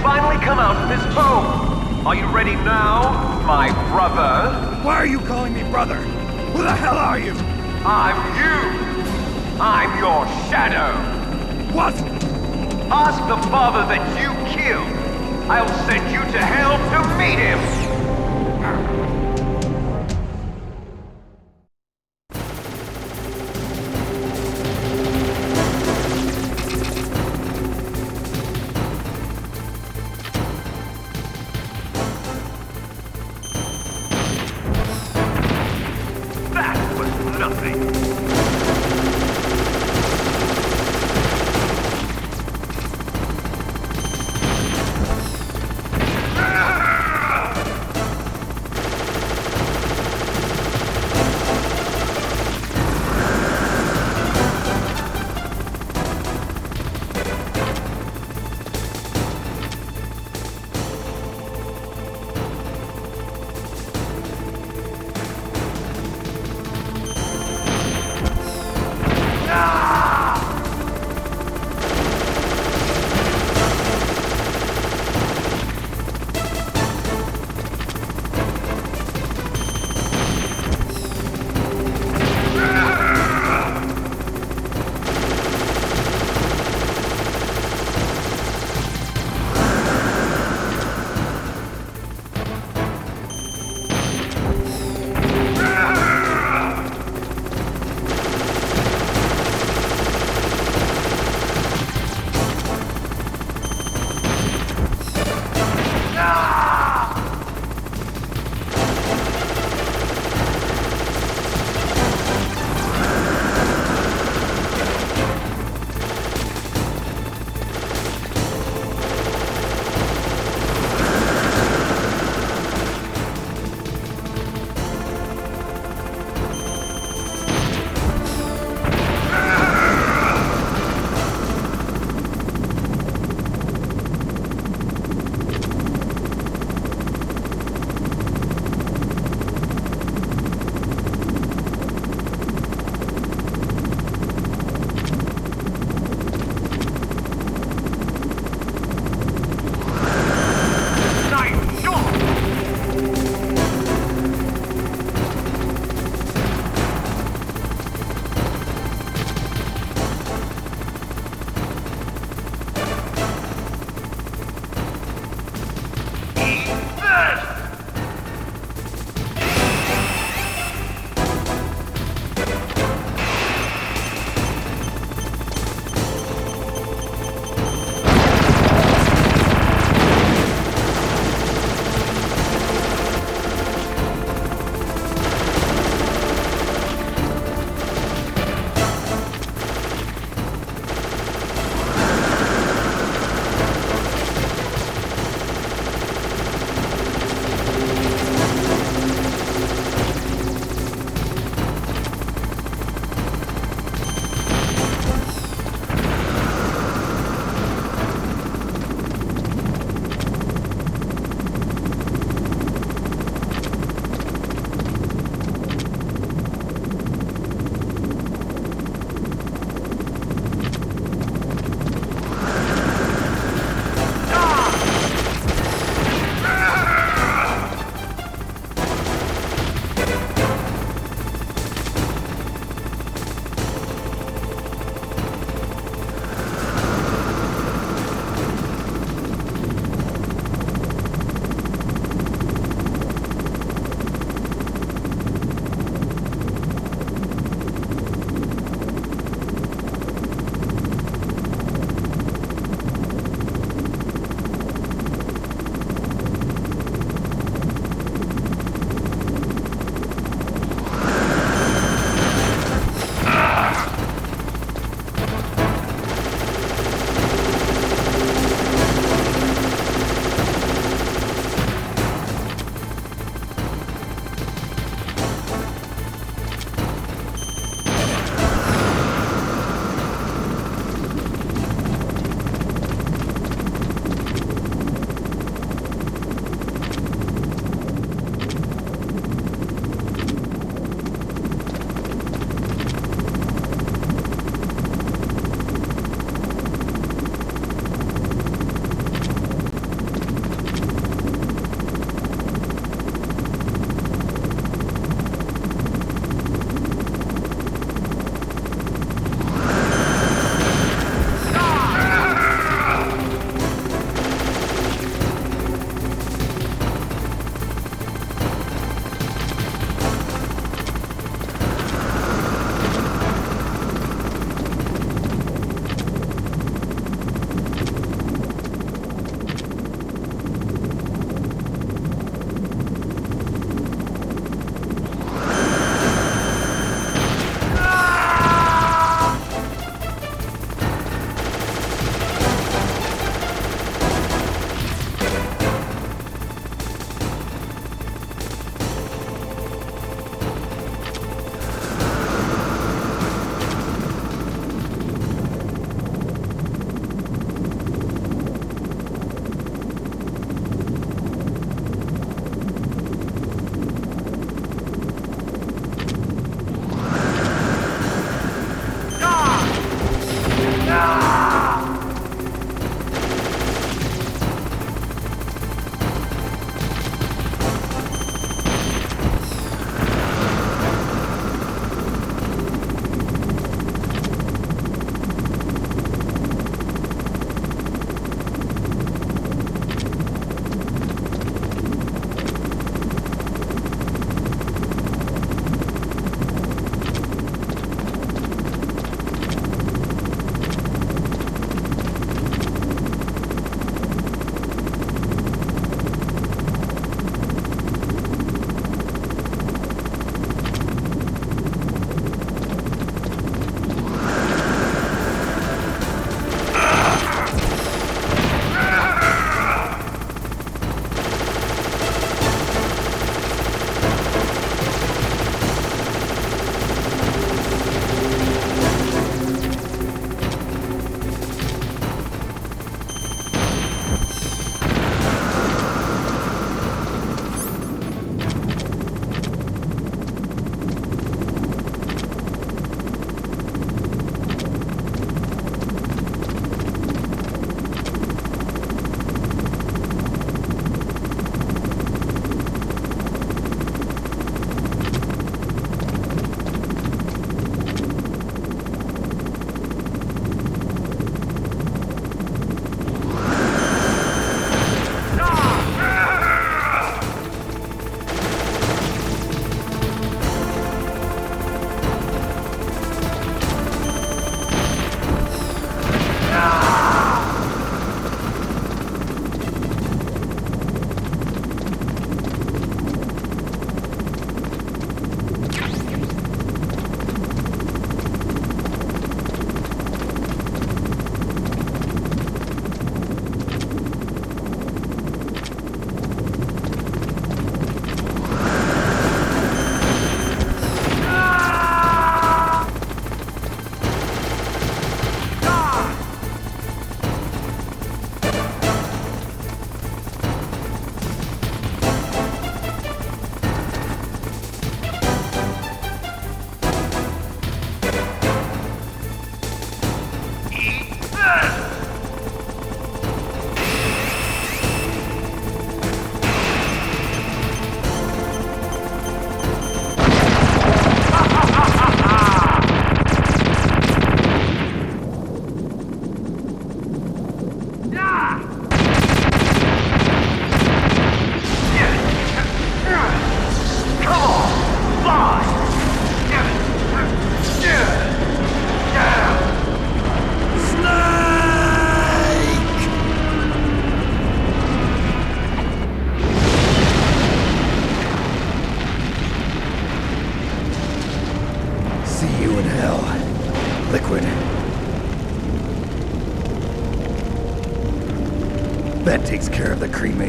finally come out of this home. Are you ready now, my brother? Why are you calling me brother? Who the hell are you? I'm you. I'm your shadow. What? Ask the father that you killed. I'll send you to hell to meet him. That was nothing.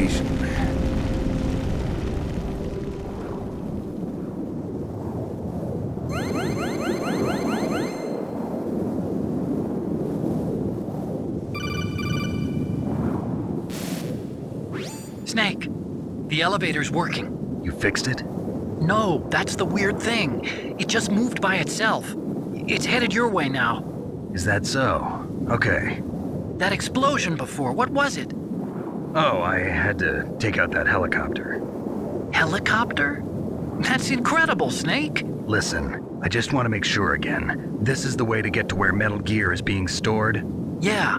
location. Snake, the elevator's working. You fixed it? No, that's the weird thing. It just moved by itself. It's headed your way now. Is that so? Okay. That explosion before, what was it? Oh, I had to take out that helicopter. Helicopter? That's incredible, Snake. Listen, I just want to make sure again. This is the way to get to where Metal Gear is being stored? Yeah.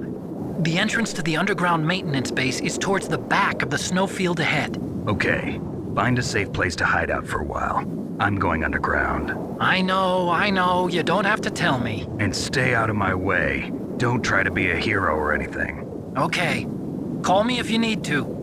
The entrance to the underground maintenance base is towards the back of the snowfield ahead. Okay. Find a safe place to hide out for a while. I'm going underground. I know. You don't have to tell me. And stay out of my way. Don't try to be a hero or anything. Okay. Call me if you need to.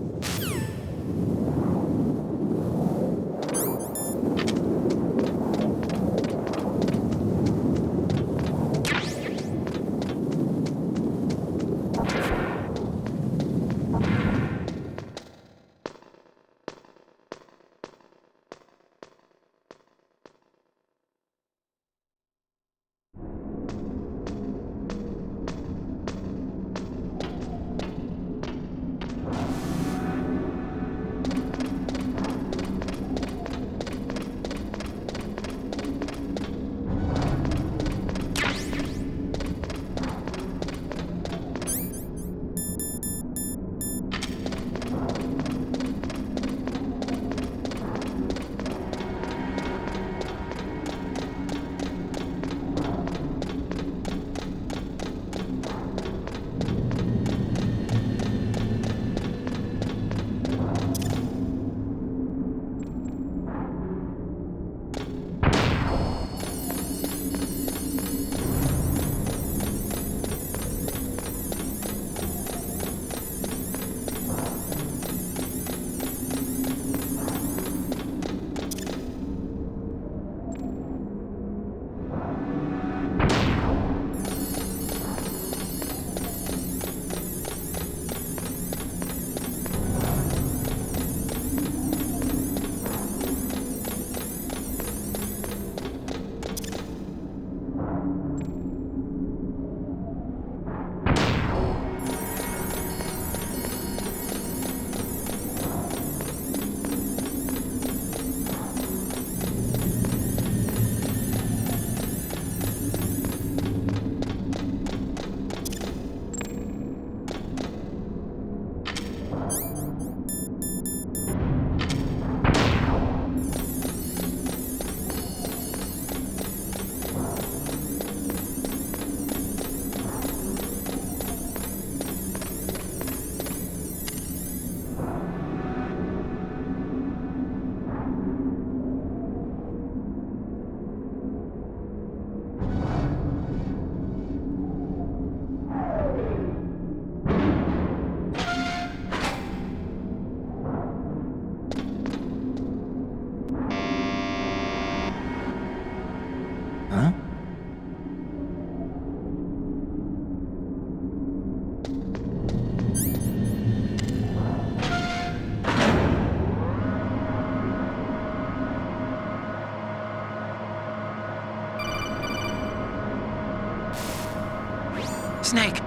Snake,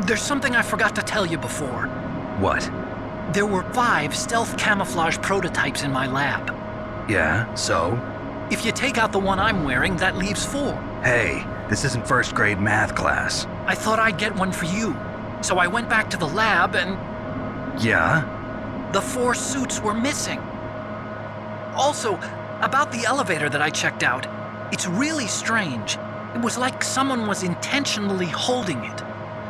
there's something I forgot to tell you before. What? There were 5 stealth camouflage prototypes in my lab. Yeah, so? If you take out the one I'm wearing, that leaves 4. Hey, this isn't first grade math class. I thought I'd get one for you. So I went back to the lab and Yeah? the 4 suits were missing. Also, about the elevator that I checked out, it's really strange. It was like someone was intentionally holding it.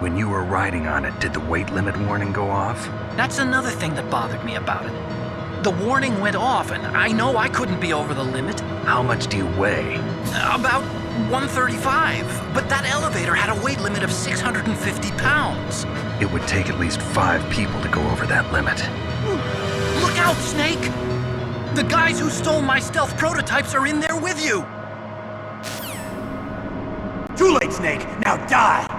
When you were riding on it, did the weight limit warning go off? That's another thing that bothered me about it. The warning went off, and I know I couldn't be over the limit. How much do you weigh? About 135, but that elevator had a weight limit of 650 pounds. It would take at least 5 people to go over that limit. Look out, Snake! The guys who stole my stealth prototypes are in there with you! Too late, Snake! Now die!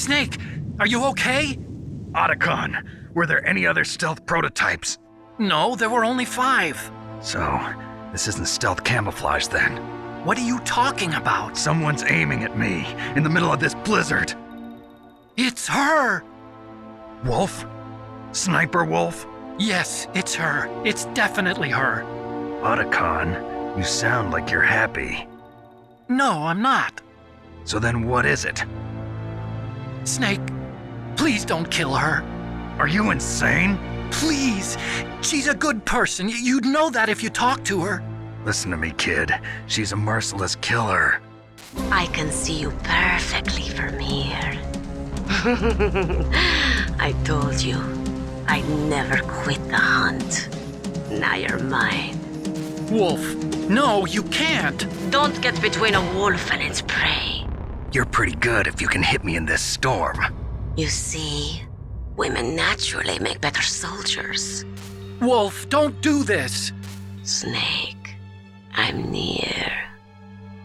Snake, are you okay? Otacon, were there any other stealth prototypes? No, there were only 5. So, this isn't stealth camouflage then. What are you talking about? Someone's aiming at me in the middle of this blizzard. It's her! Wolf? Sniper Wolf? Yes, it's her. It's definitely her. Otacon, you sound like you're happy. No, I'm not. So then what is it? Snake, please don't kill her. Are you insane? Please! She's a good person. You'd know that if you talked to her. Listen to me, kid. She's a merciless killer. I can see you perfectly from here. I told you, I'd never quit the hunt. Now you're mine. Wolf, no, you can't. Don't get between a wolf and its prey. You're pretty good if you can hit me in this storm. You see, women naturally make better soldiers. Wolf, don't do this. Snake, I'm near.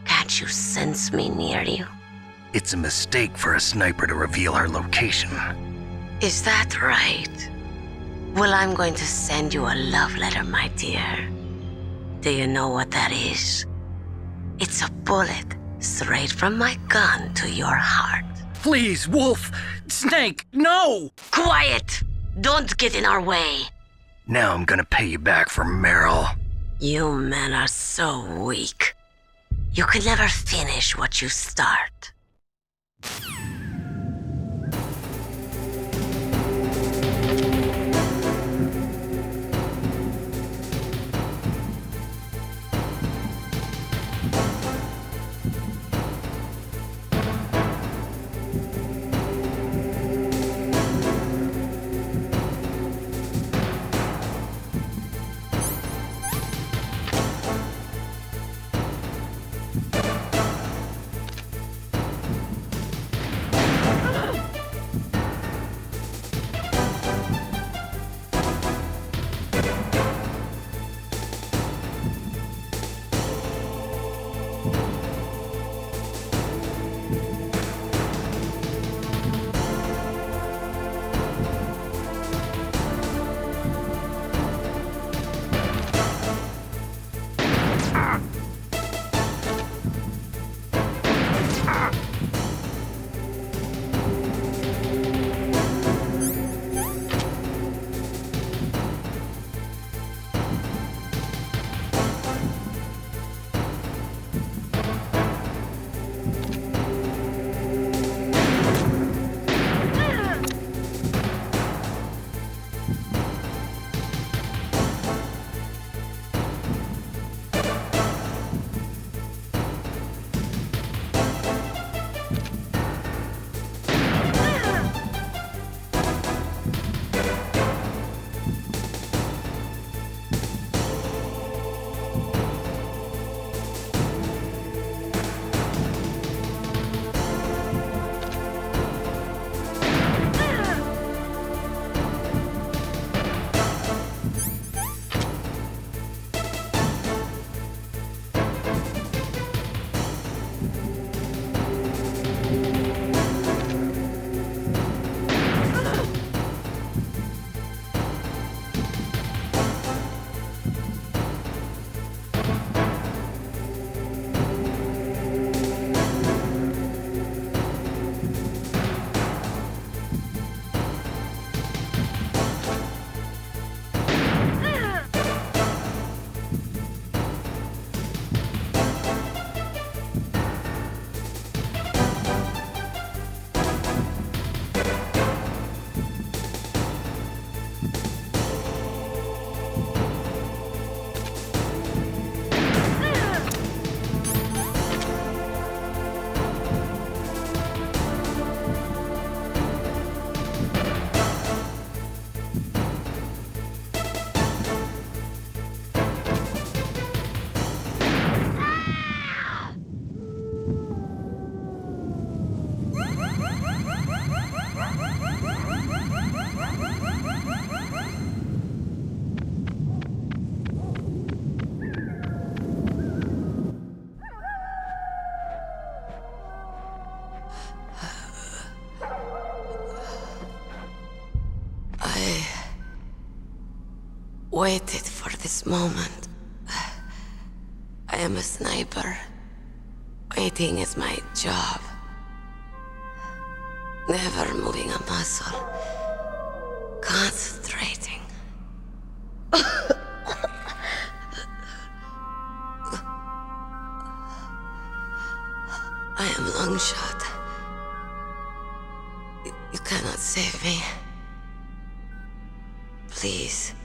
Can't you sense me near you? It's a mistake for a sniper to reveal her location. Is that right? Well, I'm going to send you a love letter, my dear. Do you know what that is? It's a bullet straight from my gun to your heart. Please, Wolf. Snake, no! Quiet! Don't get in our way. Now I'm gonna pay you back for Meryl. You men are so weak. You can never finish what you start. waited for this moment. I am a sniper. Waiting is my job. Never moving a muscle. Concentrating. I am long shot. You cannot save me. Please.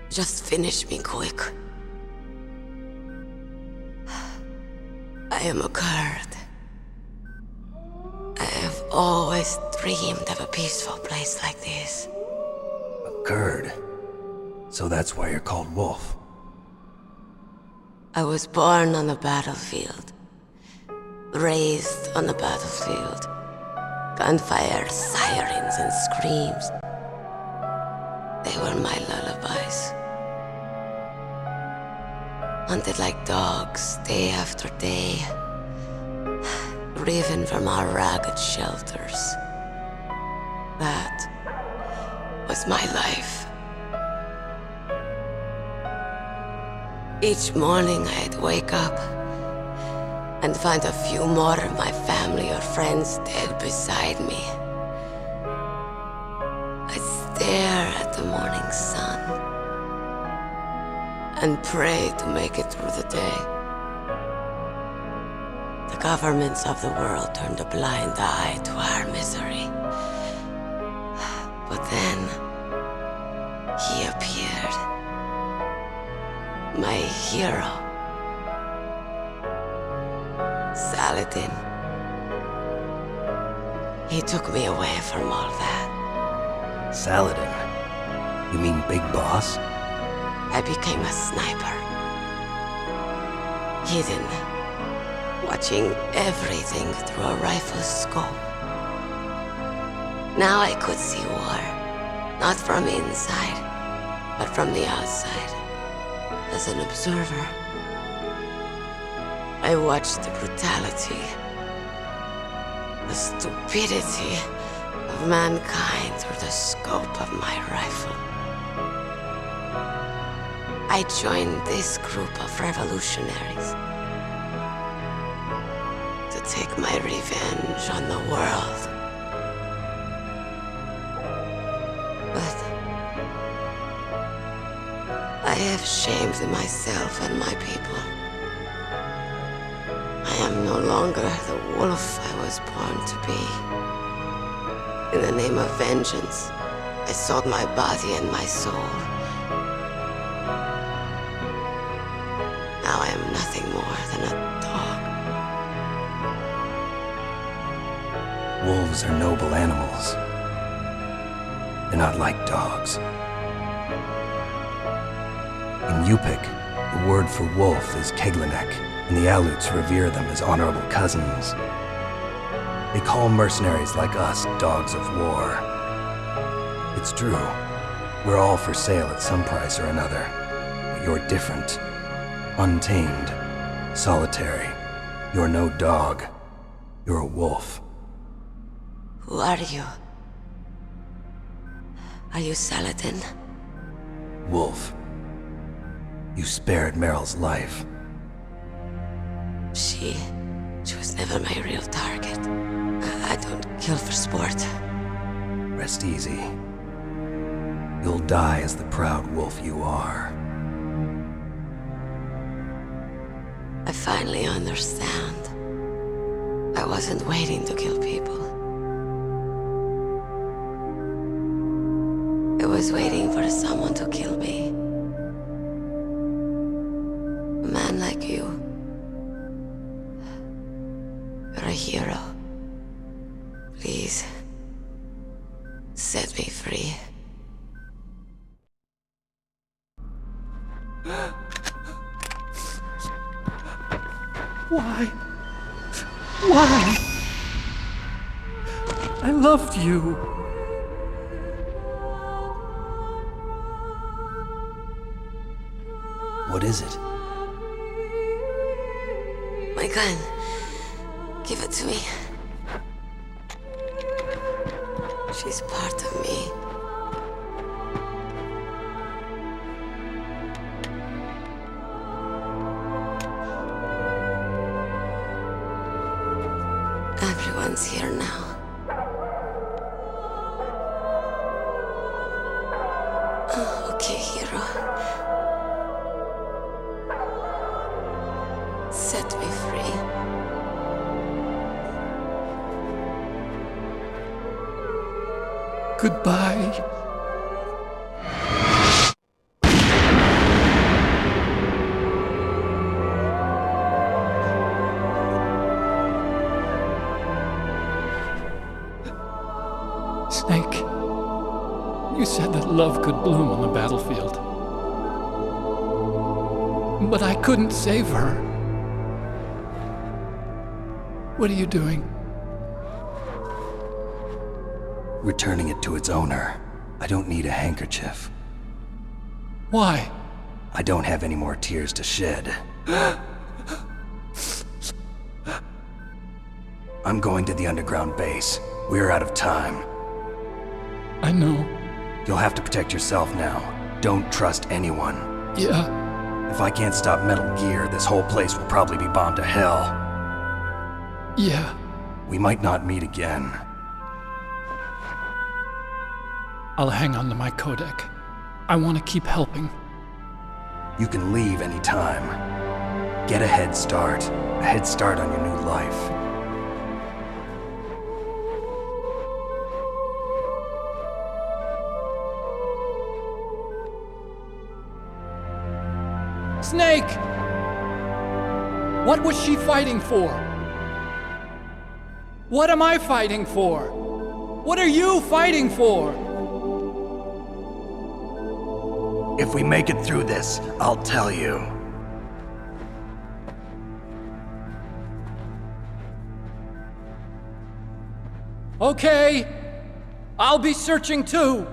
Just finish me quick. I am a Kurd. I have always dreamed of a peaceful place like this. A Kurd. So that's why you're called Wolf. I was born on the battlefield. Raised on the battlefield. Gunfire, sirens, and screams. They were my lullabies. Hunted like dogs, day after day. Driven from our ragged shelters. That was my life. Each morning I'd wake up and find a few more of my family or friends dead beside me. I'd stare at the morning sun and pray to make it through the day. The governments of the world turned a blind eye to our misery. But then, he appeared. My hero. Saladin. He took me away from all that. Saladin? You mean Big Boss? I became a sniper. Hidden. Watching everything through a rifle's scope. Now I could see war. Not from inside, but from the outside. As an observer. I watched the brutality, the stupidity of mankind through the scope of my rifle. I joined this group of revolutionaries to take my revenge on the world. But I have shamed myself and my people. I am no longer the wolf I was born to be. In the name of vengeance, I sold my body and my soul. Now I am nothing more than a dog. Wolves are noble animals. They're not like dogs. In Yupik, the word for wolf is Keglenek, and the Aleuts revere them as honorable cousins. They call mercenaries like us dogs of war. It's true, we're all for sale at some price or another, but you're different. Untamed, solitary. You're no dog. You're a wolf. Who are you? Are you Saladin? Wolf. You spared Meryl's life. She was never my real target. I don't kill for sport. Rest easy. You'll die as the proud wolf you are. I finally understand. I wasn't waiting to kill people. I was waiting for someone to kill me. A man like you. You're a hero. Please, set me free. Why? Why? I loved you. What is it? My gun. Give it to me. She's part of me. Everyone's here now. Okay, hero. Set me free. Goodbye. Snake, you said that love could bloom on the battlefield. But I couldn't save her. What are you doing? Returning it to its owner. I don't need a handkerchief. Why? I don't have any more tears to shed. I'm going to the underground base. We're out of time. I know. You'll have to protect yourself now. Don't trust anyone. Yeah. If I can't stop Metal Gear, this whole place will probably be bombed to hell. Yeah. We might not meet again. I'll hang on to my codec. I want to keep helping. You can leave anytime. Get a head start. A head start on your new life. Snake! What was she fighting for? What am I fighting for? What are you fighting for? If we make it through this, I'll tell you. Okay. I'll be searching too.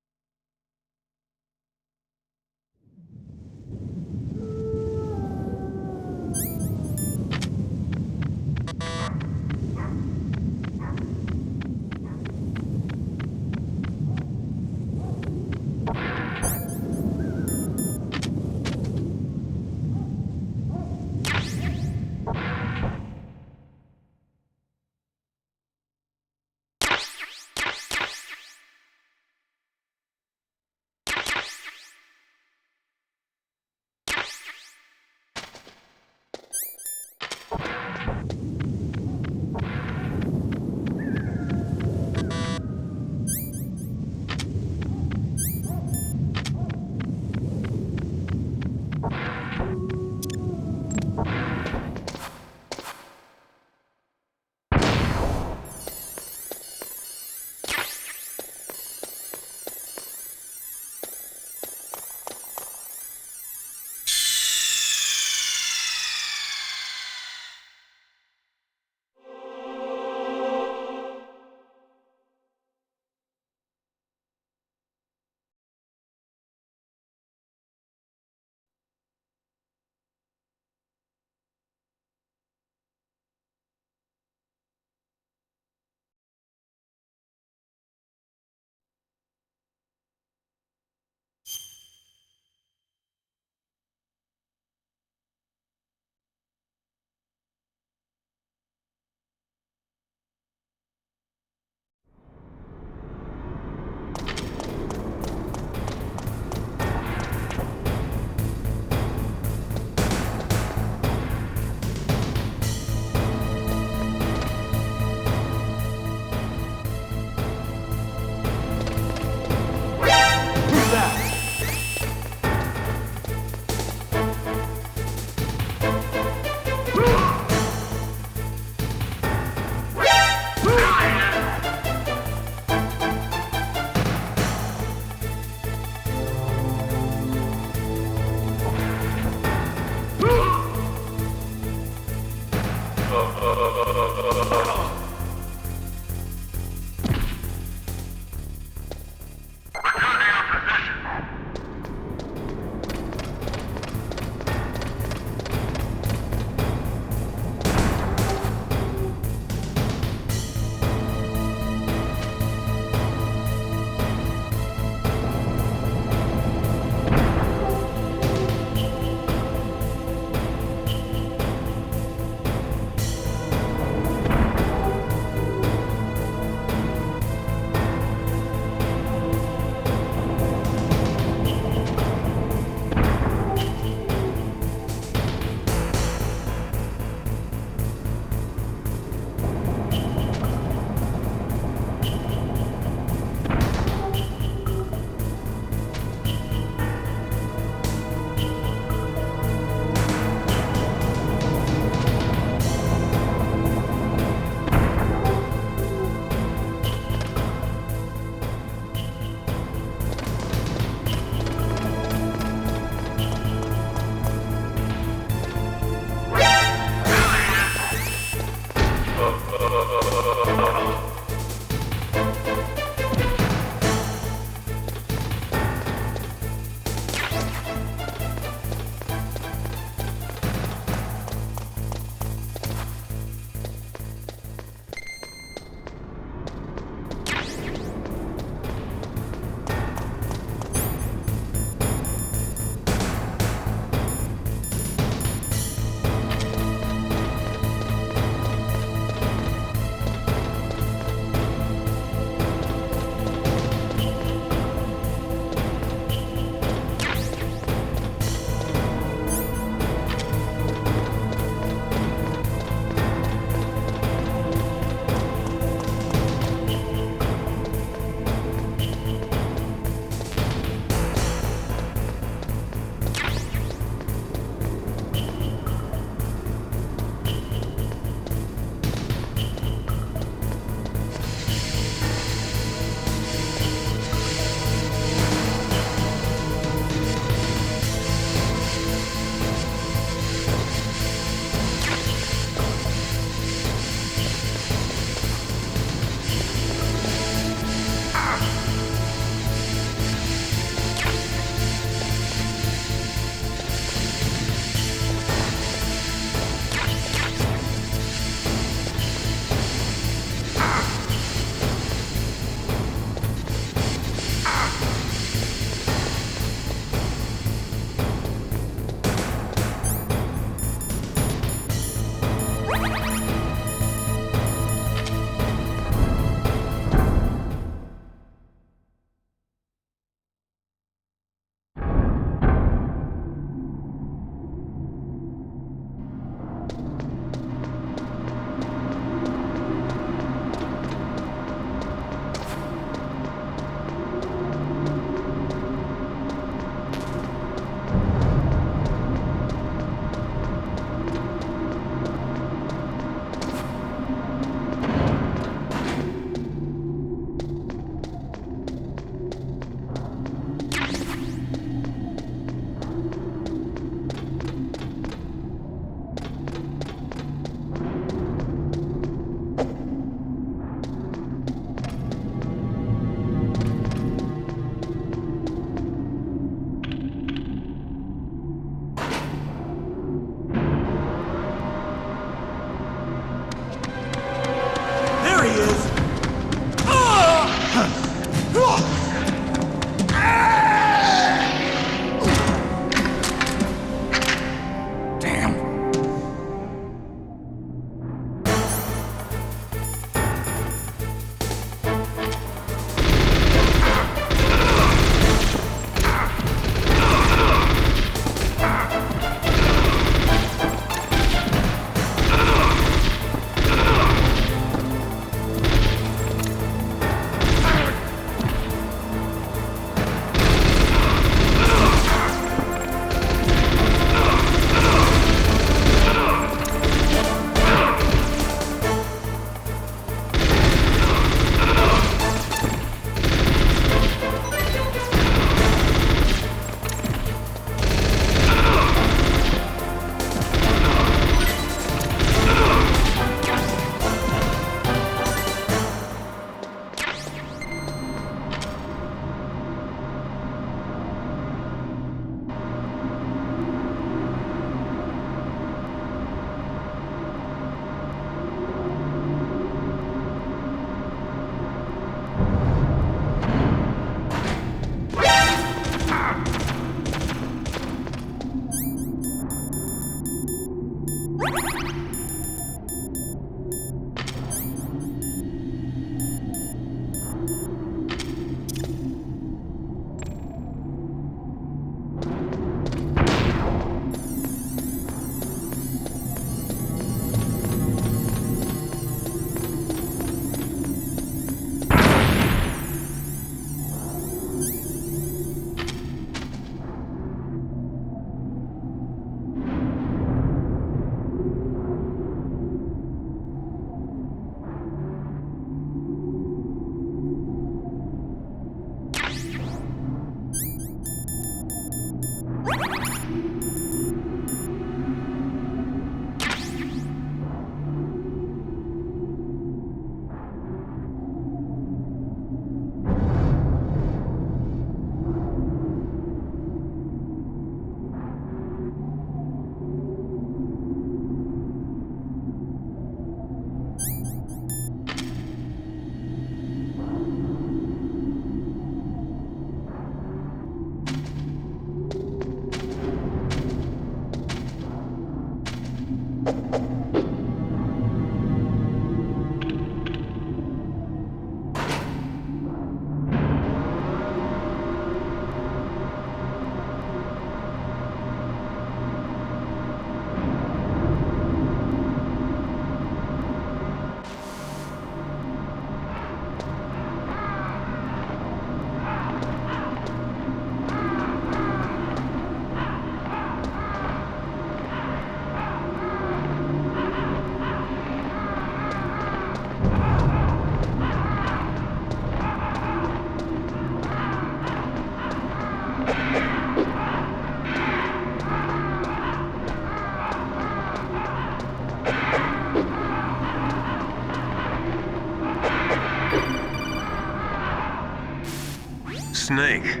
Snake,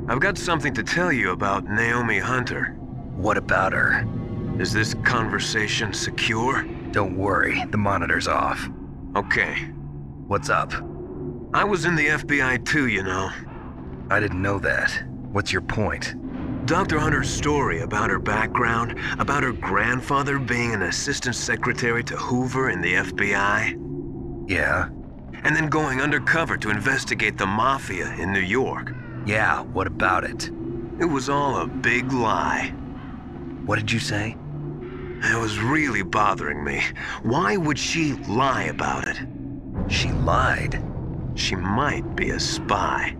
I've got something to tell you about Naomi Hunter. What about her? Is this conversation secure? Don't worry, the monitor's off. Okay. What's up? I was in the FBI too, you know. I didn't know that. What's your point? Dr. Hunter's story about her background, about her grandfather being an assistant secretary to Hoover in the FBI. Yeah? And then going undercover to investigate the mafia in New York. Yeah, what about it? It was all a big lie. What did you say? It was really bothering me. Why would she lie about it? She lied? She might be a spy.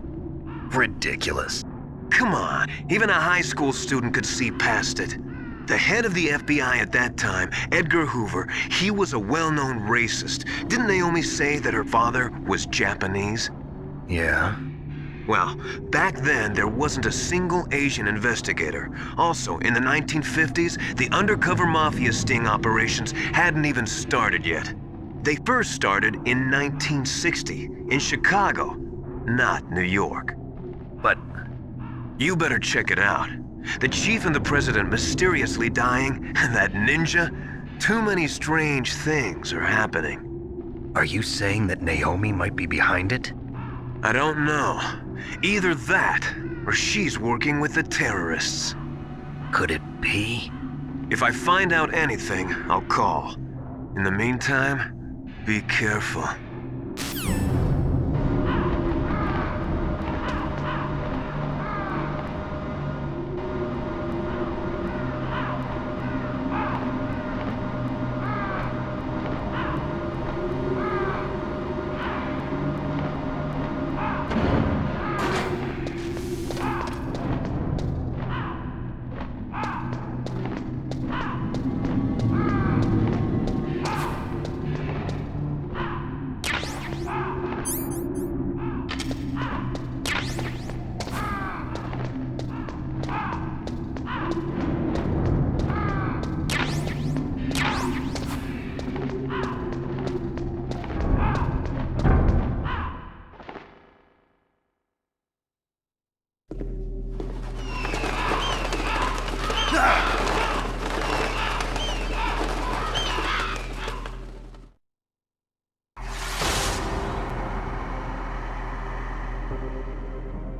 Ridiculous. Come on, even a high school student could see past it. The head of the FBI at that time, Edgar Hoover, he was a well-known racist. Didn't Naomi say that her father was Japanese? Yeah? Well, back then there wasn't a single Asian investigator. Also, in the 1950s, the undercover mafia sting operations hadn't even started yet. They first started in 1960, in Chicago, not New York. But you better check it out. The chief and the president mysteriously dying, and that ninja? Too many strange things are happening. are you saying that Naomi might be behind it? I don't know. Either that, or she's working with the terrorists. Could it be? If I find out anything, I'll call. In the meantime, be careful.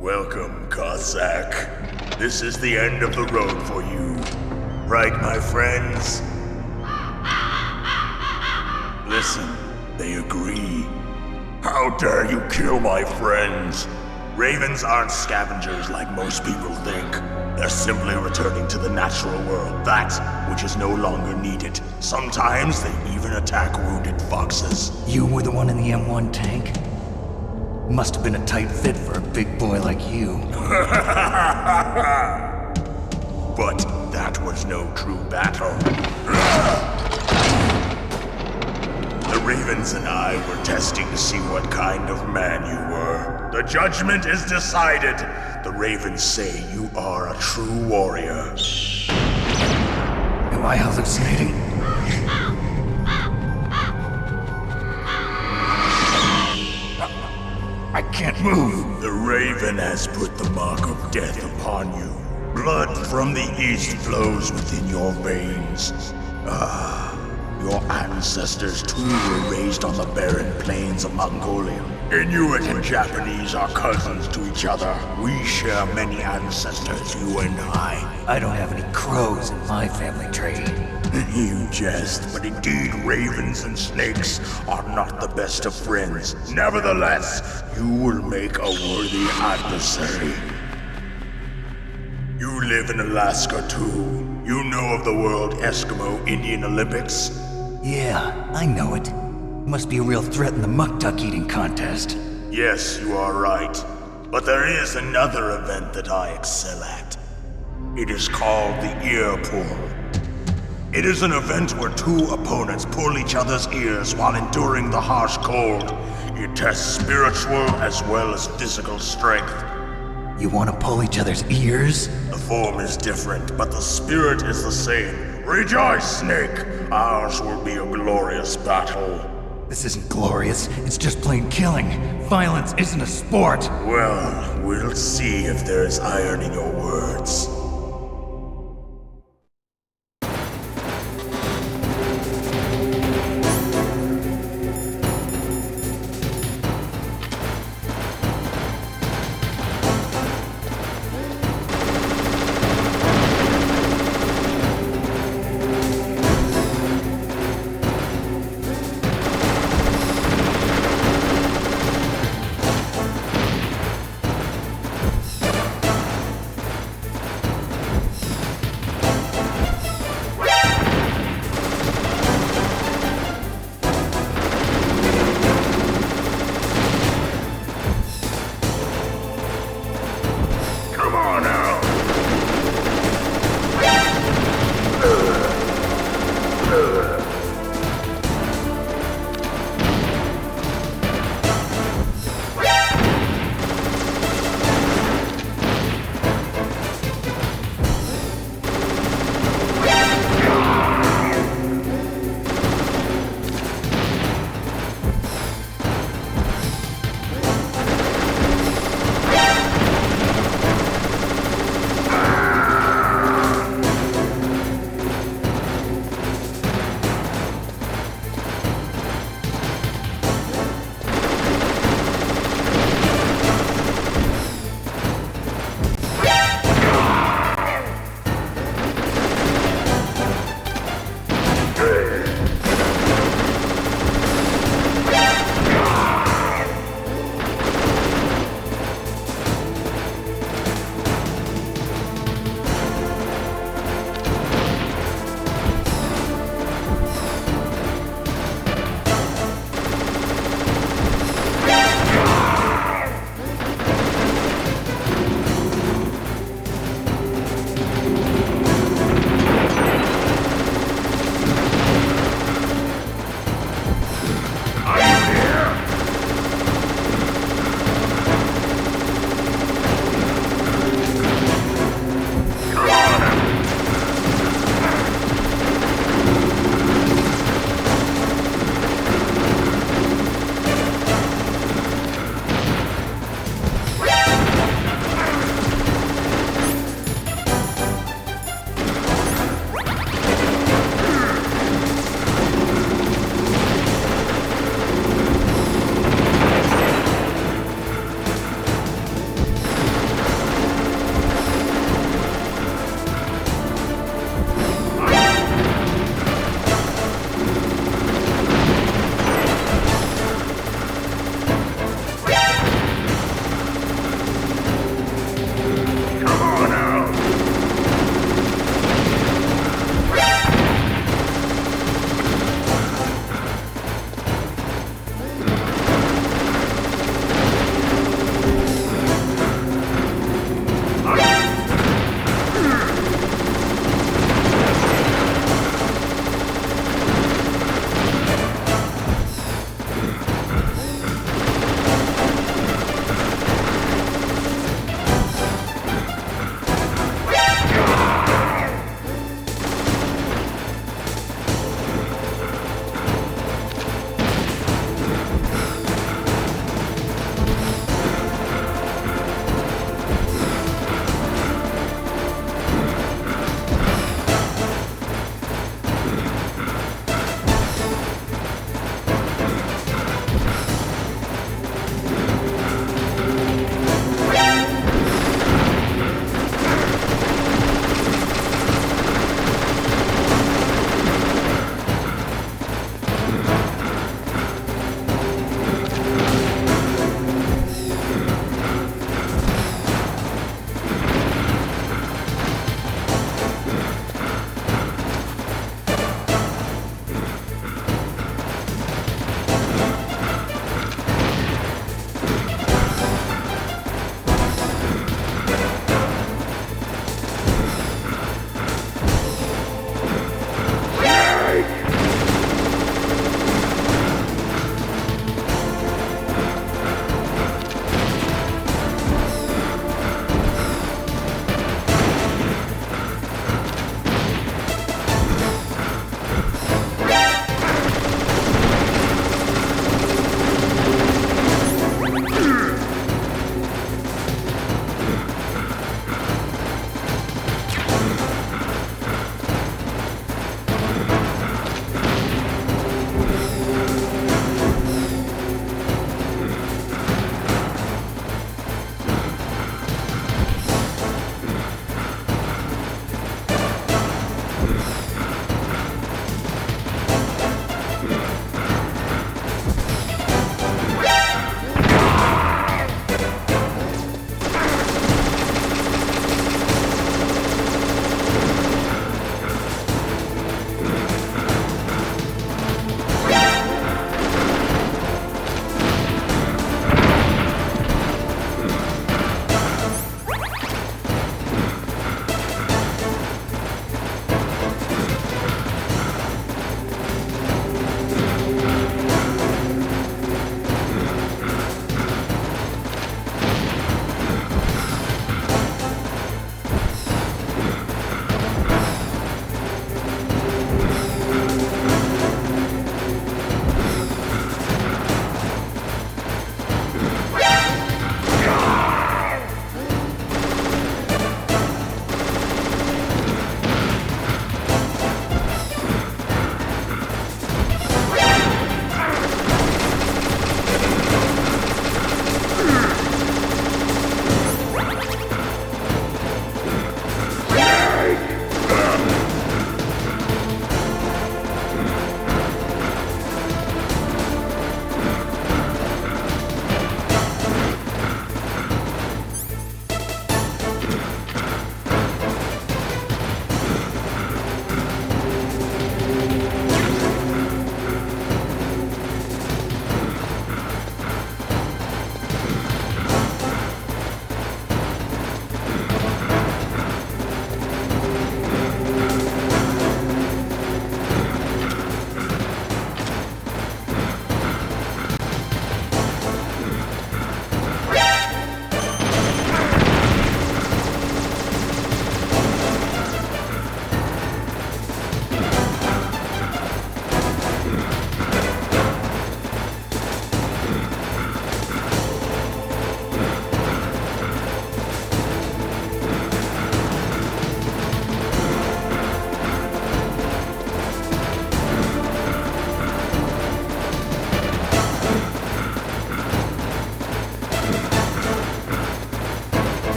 Welcome, Cossack. This is the end of the road for you. Right, my friends? Listen, they agree. How dare you kill my friends? Ravens aren't scavengers like most people think. They're simply returning to the natural world, that which is no longer needed. Sometimes they even attack wounded foxes. You were the one in the M1 tank? Must have been a tight fit for a big boy like you. But that was no true battle. The Ravens and I were testing to see what kind of man you were. The judgment is decided. The Ravens say you are a true warrior. Am I hallucinating? I can't move. The Raven has put the mark of death upon you. Blood from the east flows within your veins. Your ancestors too were raised on the barren plains of Mongolia. Inuit and Japanese are cousins to each other. We share many ancestors, you and I. I don't have any crows in my family tree. You jest, but indeed ravens and snakes are not the best of friends. Nevertheless, you will make a worthy adversary. You live in Alaska too. You know of the World Eskimo Indian Olympics? Yeah, I know it. Must be a real threat in the muck duck eating contest. Yes, you are right. But there is another event that I excel at. It is called the ear pull. It is an event where two opponents pull each other's ears while enduring the harsh cold. It tests spiritual as well as physical strength. You want to pull each other's ears? The form is different, but the spirit is the same. Rejoice, Snake! Ours will be a glorious battle. This isn't glorious, it's just plain killing. Violence isn't a sport. Well, we'll see if there's iron in your words.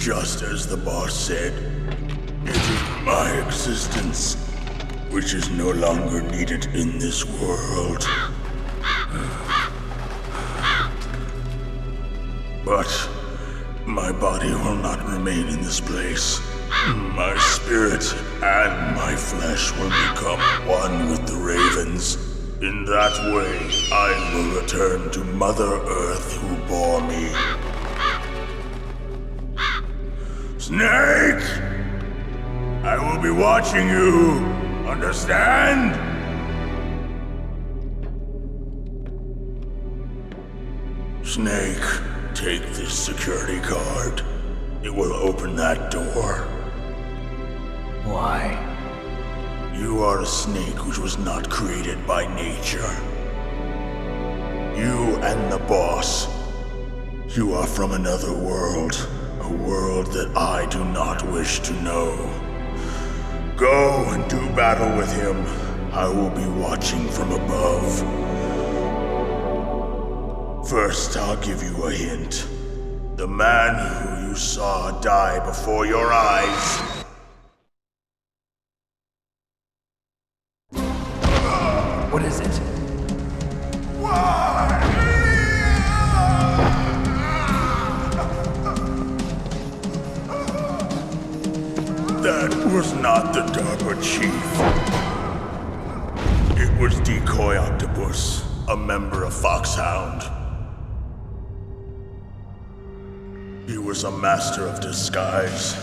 Just as the boss said, it is my existence which is no longer needed in this world. But my body will not remain in this place. My spirit and my flesh will become one with the ravens. In that way, I will return to Mother Earth who bore me. Snake! I will be watching you. Understand? Snake, take this security card. It will open that door. Why? You are a snake which was not created by nature. You and the boss. You are from another world. A world that I do not wish to know. Go and do battle with him. I will be watching from above. First, I'll give you a hint. The man who you saw die before your eyes. What is it? That was not the DARPA chief. It was Decoy Octopus, a member of FOXHOUND. He was a master of disguise.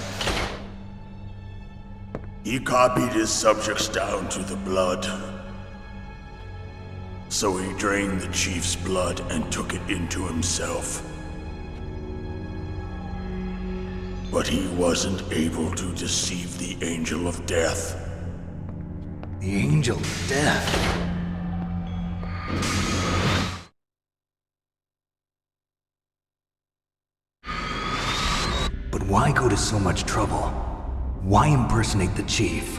He copied his subjects down to the blood. So he drained the chief's blood and took it into himself. But he wasn't able to deceive the Angel of Death. The Angel of Death? But why go to so much trouble? Why impersonate the chief?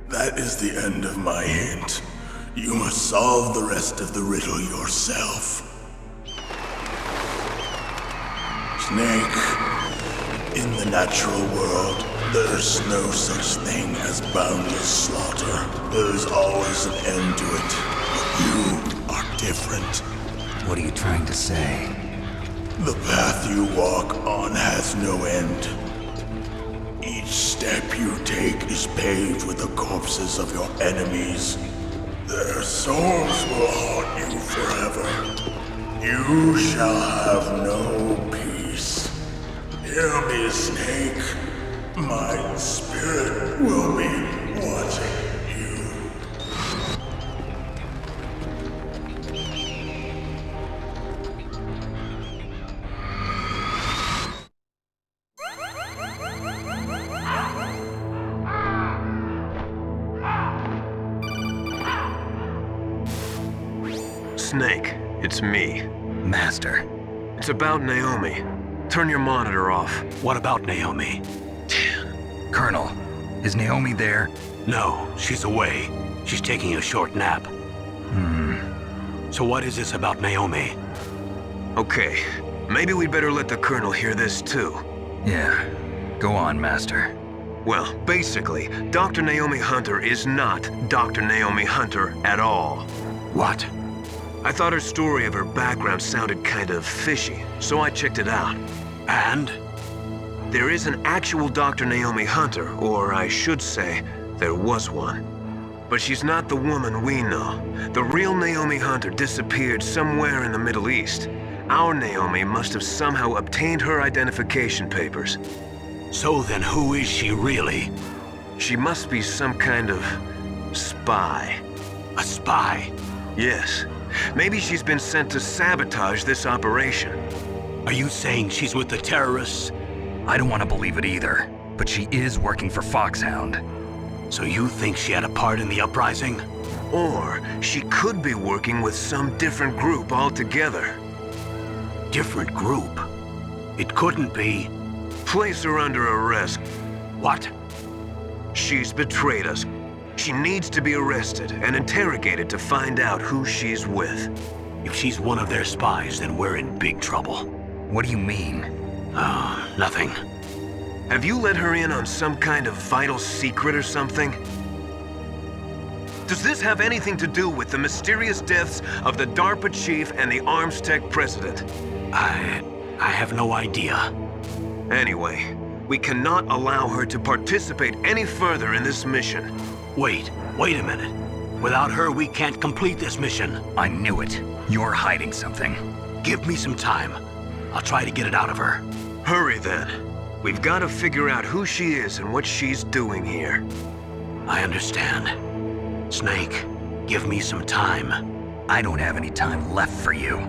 That is the end of my hint. You must solve the rest of the riddle yourself. Snake, in the natural world, there's no such thing as boundless slaughter. There is always an end to it. But you are different. What are you trying to say? The path you walk on has no end. Each step you take is paved with the corpses of your enemies. Their souls will haunt you forever. You shall have no peace. Hear me, Snake. My spirit will be watching you. Snake, it's me. Master. It's about Naomi. Turn your monitor off. What about Naomi? Colonel, is Naomi there? No, she's away. She's taking a short nap. So what is this about Naomi? Okay, maybe we'd better let the Colonel hear this too. Yeah. Go on, Master. Well, basically, Dr. Naomi Hunter is not Dr. Naomi Hunter at all. What? I thought her story of her background sounded kind of fishy, so I checked it out. And? There is an actual Dr. Naomi Hunter, or I should say, there was one. But she's not the woman we know. The real Naomi Hunter disappeared somewhere in the Middle East. Our Naomi must have somehow obtained her identification papers. So then who is she really? She must be some kind of spy. A spy? Yes. Maybe she's been sent to sabotage this operation. Are you saying she's with the terrorists? I don't want to believe it either, but she is working for FOXHOUND. So you think she had a part in the uprising? Or she could be working with some different group altogether. Different group? It couldn't be. Place her under arrest. What? She's betrayed us. She needs to be arrested and interrogated to find out who she's with. If she's one of their spies, then we're in big trouble. What do you mean? Oh, nothing. Have you let her in on some kind of vital secret or something? Does this have anything to do with the mysterious deaths of the DARPA chief and the Arms Tech president? I have no idea. Anyway, we cannot allow her to participate any further in this mission. Wait a minute. Without her, we can't complete this mission. I knew it. You're hiding something. Give me some time. I'll try to get it out of her. Hurry then. We've got to figure out who she is and what she's doing here. I understand. Snake, give me some time. I don't have any time left for you.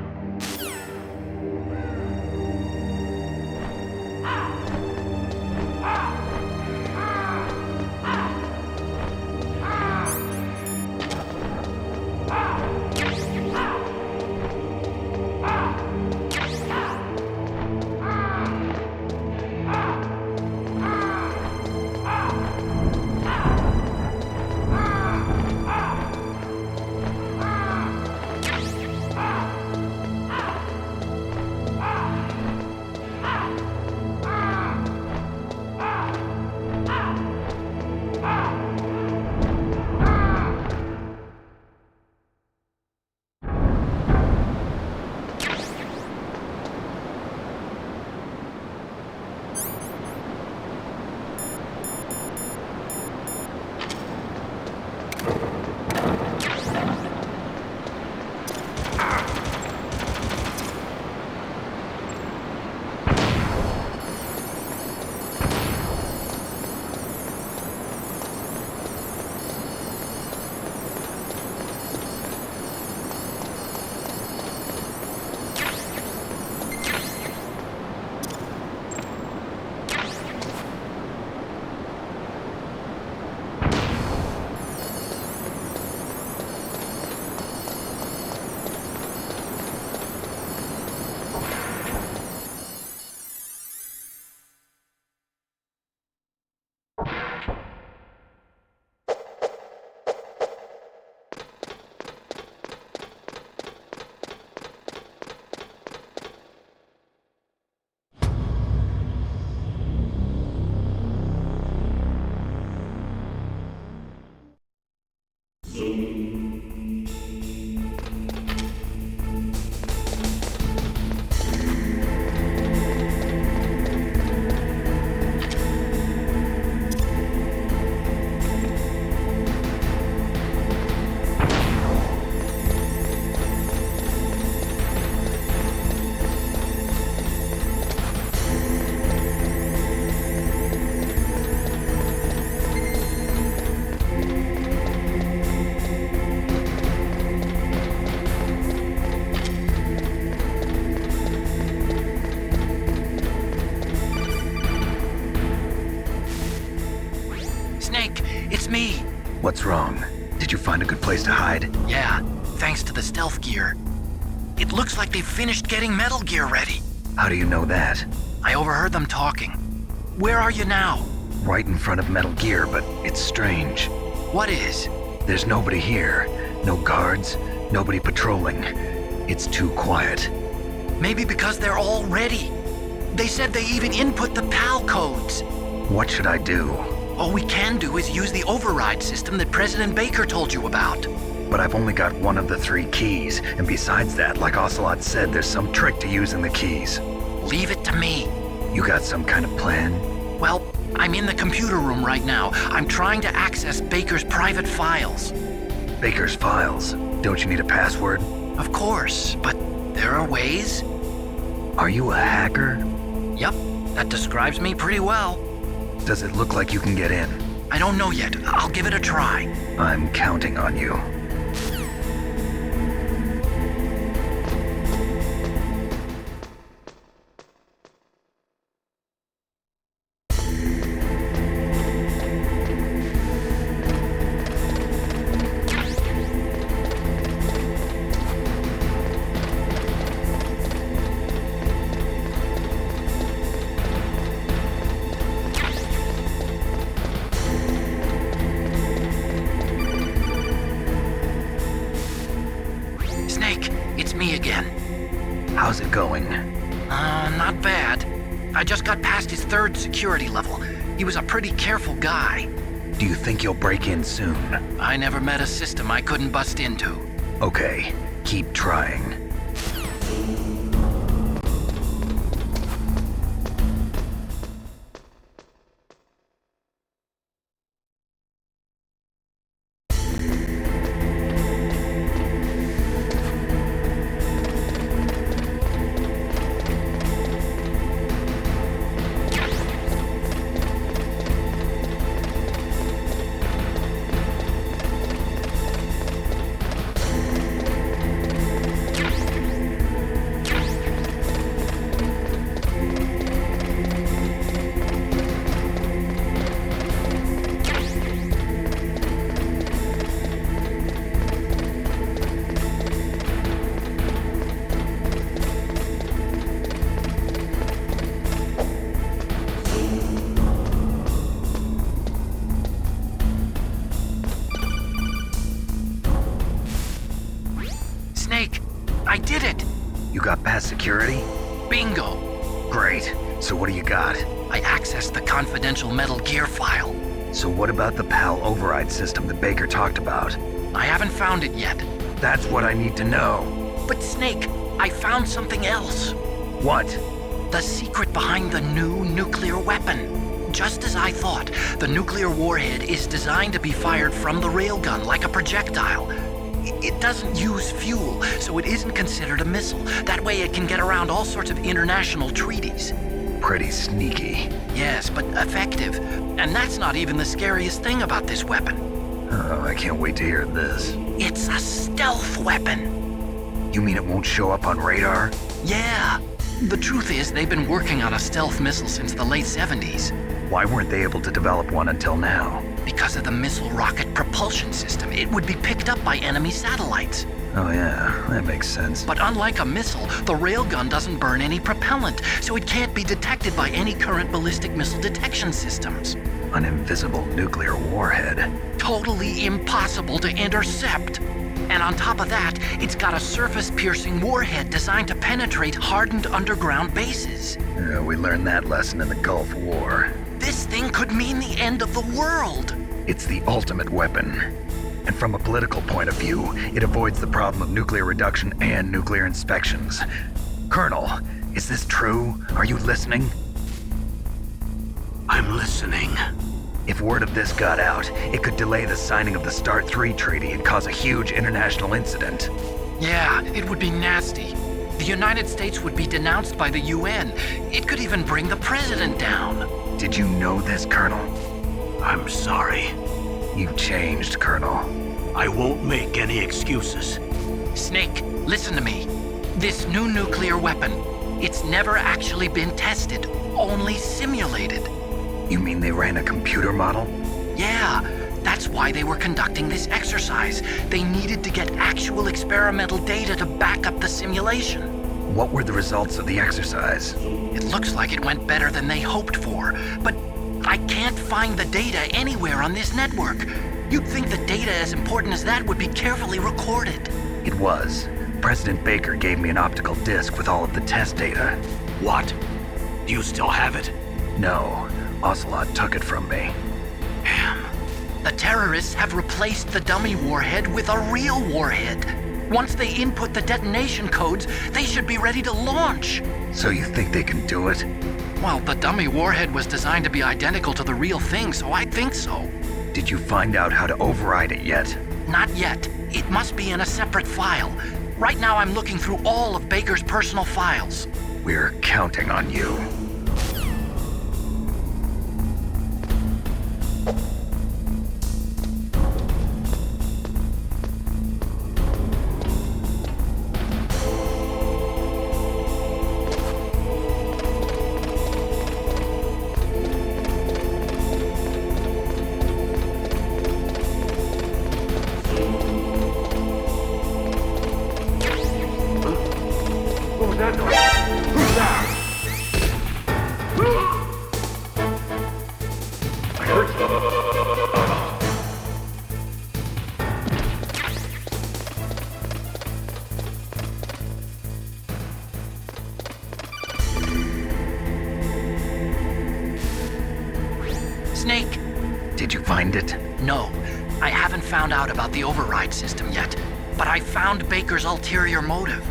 It's me. What's wrong? Did you find a good place to hide? Yeah, thanks to the stealth gear. It looks like they've finished getting Metal Gear ready. How do you know that? I overheard them talking. Where are you now? Right in front of Metal Gear, but it's strange. What is? There's nobody here. No guards, nobody patrolling. It's too quiet. Maybe because they're all ready. They said they even input the PAL codes. What should I do? All we can do is use the override system that President Baker told you about. But I've only got one of the 3 keys, and besides that, like Ocelot said, there's some trick to using the keys. Leave it to me. You got some kind of plan? Well, I'm in the computer room right now. I'm trying to access Baker's private files. Baker's files? Don't you need a password? Of course, but there are ways. Are you a hacker? Yep, that describes me pretty well. Does it look like you can get in? I don't know yet. I'll give it a try. I'm counting on you. Snake, it's me again. How's it going? Not bad. I just got past his 3rd security level. He was a pretty careful guy. Do you think you'll break in soon? I never met a system I couldn't bust into. Okay, keep trying. Snake, I did it! You got past security? Bingo! Great. So what do you got? I accessed the confidential Metal Gear file. So what about the PAL override system that Baker talked about? I haven't found it yet. That's what I need to know. But Snake, I found something else. What? The secret behind the new nuclear weapon. Just as I thought, the nuclear warhead is designed to be fired from the railgun like a projectile. It doesn't use fuel, so it isn't considered a missile. That way it can get around all sorts of international treaties. Pretty sneaky. Yes, but effective. And that's not even the scariest thing about this weapon. Oh, I can't wait to hear this. It's a stealth weapon. You mean it won't show up on radar? Yeah. The truth is, they've been working on a stealth missile since the late 70s. Why weren't they able to develop one until now? Because of the missile rocket propulsion system, it would be picked up by enemy satellites. Oh yeah, that makes sense. But unlike a missile, the railgun doesn't burn any propellant, so it can't be detected by any current ballistic missile detection systems. An invisible nuclear warhead. Totally impossible to intercept. And on top of that, it's got a surface-piercing warhead designed to penetrate hardened underground bases. We learned that lesson in the Gulf War. This thing could mean the end of the world. It's the ultimate weapon. And from a political point of view, it avoids the problem of nuclear reduction and nuclear inspections. Colonel, is this true? Are you listening? I'm listening. If word of this got out, it could delay the signing of the START 3 treaty and cause a huge international incident. Yeah, it would be nasty. The United States would be denounced by the UN. It could even bring the president down. Did you know this, Colonel? I'm sorry. You've changed, Colonel. I won't make any excuses. Snake, listen to me. This new nuclear weapon, it's never actually been tested, only simulated. You mean they ran a computer model? Yeah, that's why they were conducting this exercise. They needed to get actual experimental data to back up the simulation. What were the results of the exercise? It looks like it went better than they hoped for, but I can't find the data anywhere on this network. You'd think the data as important as that would be carefully recorded. It was. President Baker gave me an optical disc with all of the test data. What? Do you still have it? No. Ocelot took it from me. Damn. The terrorists have replaced the dummy warhead with a real warhead. Once they input the detonation codes, they should be ready to launch. So you think they can do it? Well, the dummy warhead was designed to be identical to the real thing, so I think so. Did you find out how to override it yet? Not yet. It must be in a separate file. Right now I'm looking through all of Baker's personal files. We're counting on you. find it? No, I haven't found out about the override system yet, but I found Baker's ulterior motive.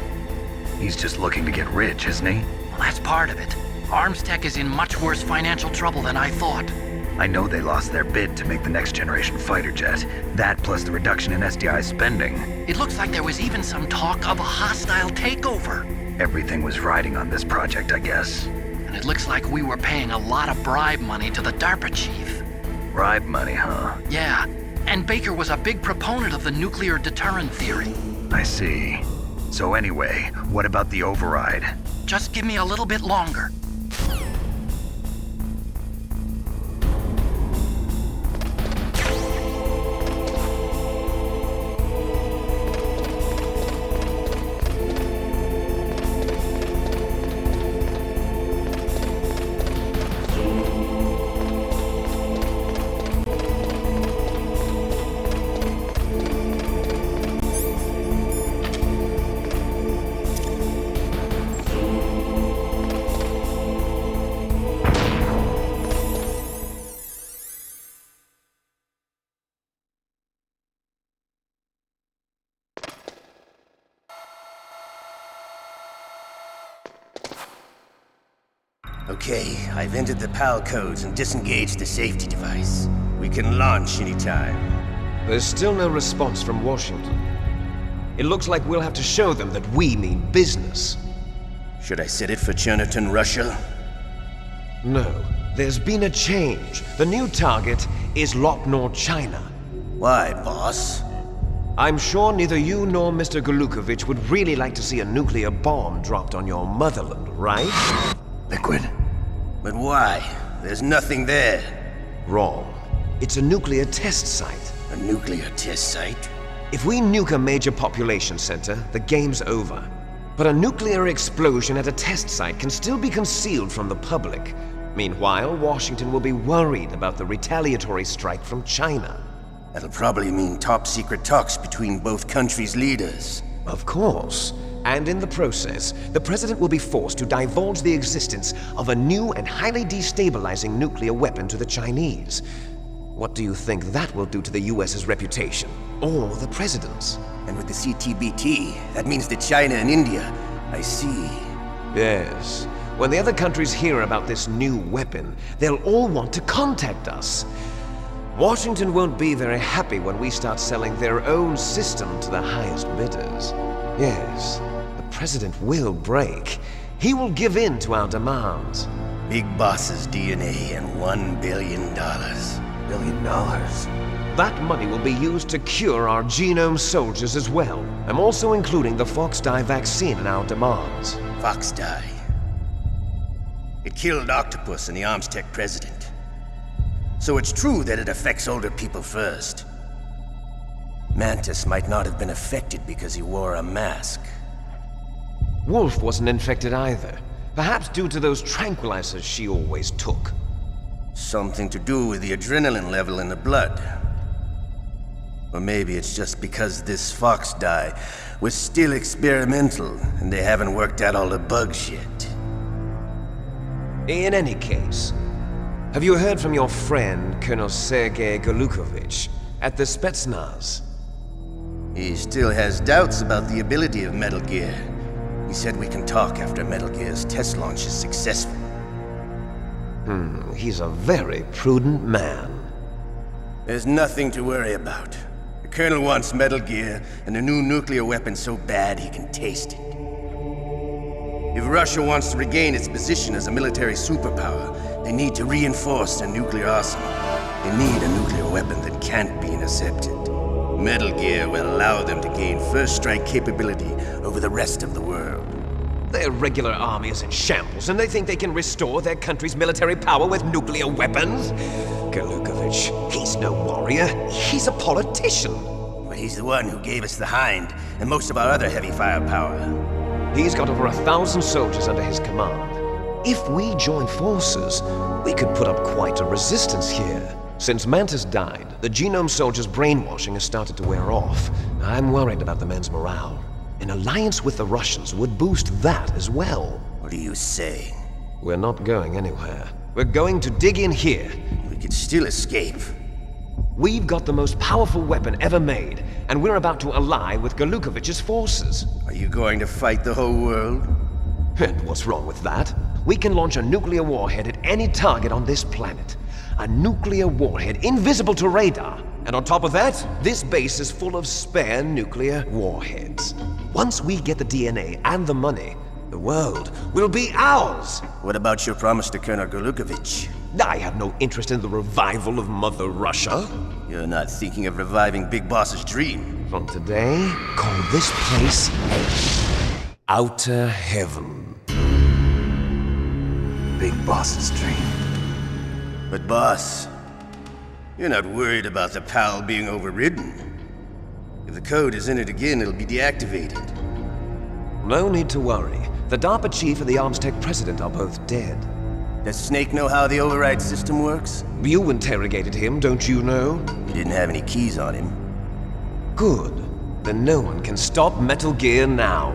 He's just looking to get rich, isn't he? Well, that's part of it. Arms Tech is in much worse financial trouble than I thought. I know they lost their bid to make the next generation fighter jet. That plus the reduction in SDI spending. It looks like there was even some talk of a hostile takeover. Everything was riding on this project, I guess. And it looks like we were paying a lot of bribe money to the DARPA chief. Bribe money, huh? Yeah, and Baker was a big proponent of the nuclear deterrent theory. I see. So anyway, what about the override? Just give me a little bit longer. Okay, I've entered the PAL codes and disengaged the safety device. We can launch anytime. There's still no response from Washington. It looks like we'll have to show them that we mean business. Should I set it for Cherniton, Russia? No, there's been a change. The new target is Lopnor, China. Why, boss? I'm sure neither you nor Mr. Golukovich would really like to see a nuclear bomb dropped on your motherland, right? Liquid. But why? There's nothing there. Wrong. It's a nuclear test site. A nuclear test site? If we nuke a major population center, the game's over. But a nuclear explosion at a test site can still be concealed from the public. Meanwhile, Washington will be worried about the retaliatory strike from China. That'll probably mean top-secret talks between both countries' leaders. Of course. And in the process, the president will be forced to divulge the existence of a new and highly destabilizing nuclear weapon to the Chinese. What do you think that will do to the US's reputation? Or the president's? And with the CTBT, that means that China and India. I see. Yes. When the other countries hear about this new weapon, they'll all want to contact us. Washington won't be very happy when we start selling their own system to the highest bidders. Yes, the president will break. He will give in to our demands. Big Boss's DNA and $1 billion. $1 billion? That money will be used to cure our genome soldiers as well. I'm also including the FOXHOUND vaccine in our demands. FOXHOUND. It killed Octopus and the Arms Tech president. So it's true that it affects older people first. Mantis might not have been affected because he wore a mask. Wolf wasn't infected either. Perhaps due to those tranquilizers she always took. Something to do with the adrenaline level in the blood. Or maybe it's just because this fox dye was still experimental and they haven't worked out all the bugs yet. In any case, have you heard from your friend, Colonel Sergei Golukovich, at the Spetsnaz? He still has doubts about the ability of Metal Gear. He said we can talk after Metal Gear's test launch is successful. He's a very prudent man. There's nothing to worry about. The Colonel wants Metal Gear and a new nuclear weapon so bad he can taste it. If Russia wants to regain its position as a military superpower, they need to reinforce their nuclear arsenal. They need a nuclear weapon that can't be intercepted. Metal Gear will allow them to gain first strike capability over the rest of the world. Their regular army is in shambles, and they think they can restore their country's military power with nuclear weapons? Golukovich, he's no warrior. He's a politician. But he's the one who gave us the Hind and most of our other heavy firepower. He's got over 1,000 soldiers under his command. If we join forces, we could put up quite a resistance here. Since Mantis died, the genome soldiers' brainwashing has started to wear off. I'm worried about the men's morale. An alliance with the Russians would boost that as well. What are you saying? We're not going anywhere. We're going to dig in here. We could still escape. We've got the most powerful weapon ever made, and we're about to ally with Galukovich's forces. Are you going to fight the whole world? And what's wrong with that? We can launch a nuclear warhead at any target on this planet. A nuclear warhead invisible to radar. And on top of that, this base is full of spare nuclear warheads. Once we get the DNA and the money, the world will be ours! What about your promise to Colonel Galukovich? I have no interest in the revival of Mother Russia. You're not thinking of reviving Big Boss's dream. From today, call this place Outer Heaven. Big Boss's dream. But boss, you're not worried about the PAL being overridden. If the code is in it again, it'll be deactivated. No need to worry. The DARPA chief and the Armstech president are both dead. Does Snake know how the override system works? You interrogated him, don't you know? He didn't have any keys on him. Good. Then no one can stop Metal Gear now.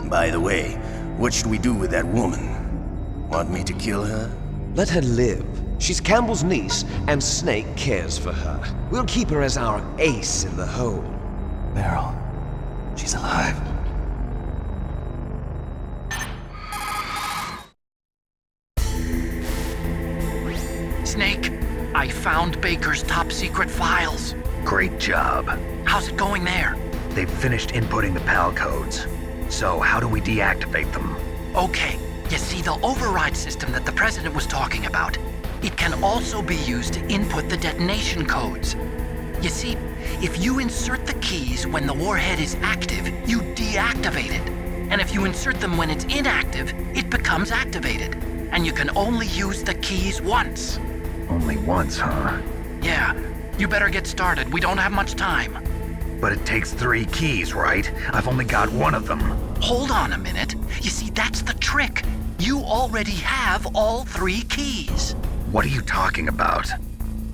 By the way, what should we do with that woman? Want me to kill her? Let her live. She's Campbell's niece, and Snake cares for her. We'll keep her as our ace in the hole. Meryl, she's alive. Snake, I found Baker's top secret files. Great job. How's it going there? They've finished inputting the PAL codes. So how do we deactivate them? Okay, you see the override system that the president was talking about. It can also be used to input the detonation codes. You see, if you insert the keys when the warhead is active, you deactivate it. And if you insert them when it's inactive, it becomes activated. And you can only use the keys once. Only once, huh? Yeah, you better get started. We don't have much time. But it takes 3 keys, right? I've only got 1 of them. Hold on a minute. You see, that's the trick. You already have all 3 keys. What are you talking about?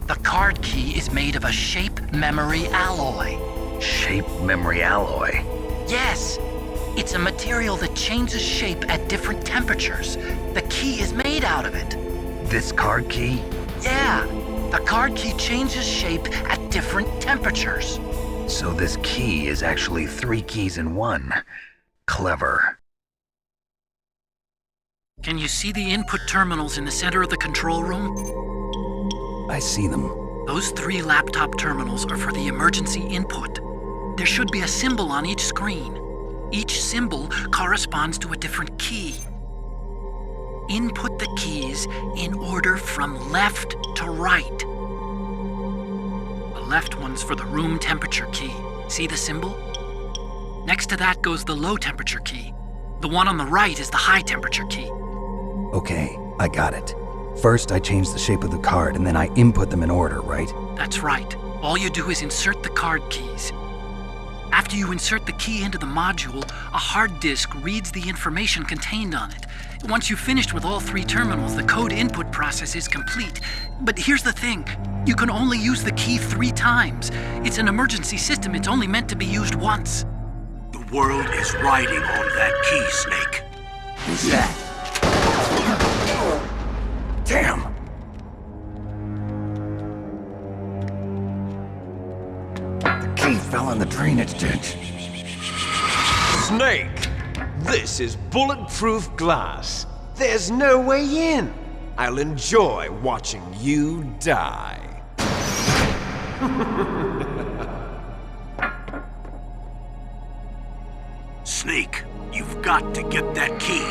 The card key is made of a shape memory alloy. Shape memory alloy? Yes. It's a material that changes shape at different temperatures. The key is made out of it. This card key? Yeah. The card key changes shape at different temperatures. So this key is actually 3 keys in 1. Clever. Can you see the input terminals in the center of the control room? I see them. Those 3 laptop terminals are for the emergency input. There should be a symbol on each screen. Each symbol corresponds to a different key. Input the keys in order from left to right. The left one's for the room temperature key. See the symbol? Next to that goes the low temperature key. The one on the right is the high temperature key. Okay, I got it. First, I change the shape of the card, and then I input them in order, right? That's right. All you do is insert the card keys. After you insert the key into the module, a hard disk reads the information contained on it. Once you've finished with all 3 terminals, the code input process is complete. But here's the thing. You can only use the key 3 times. It's an emergency system. It's only meant to be used once. The world is riding on that key, Snake. Who's that? Damn! The key fell in the drainage ditch. Snake! This is bulletproof glass. There's no way in. I'll enjoy watching you die. Snake, you've got to get that key.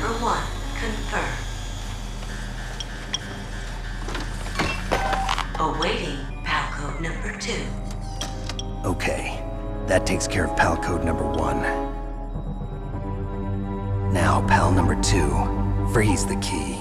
number 1 confirmed. Awaiting PAL code number 2. Okay, that takes care of PAL code number 1. Now, PAL number 2, freeze the key.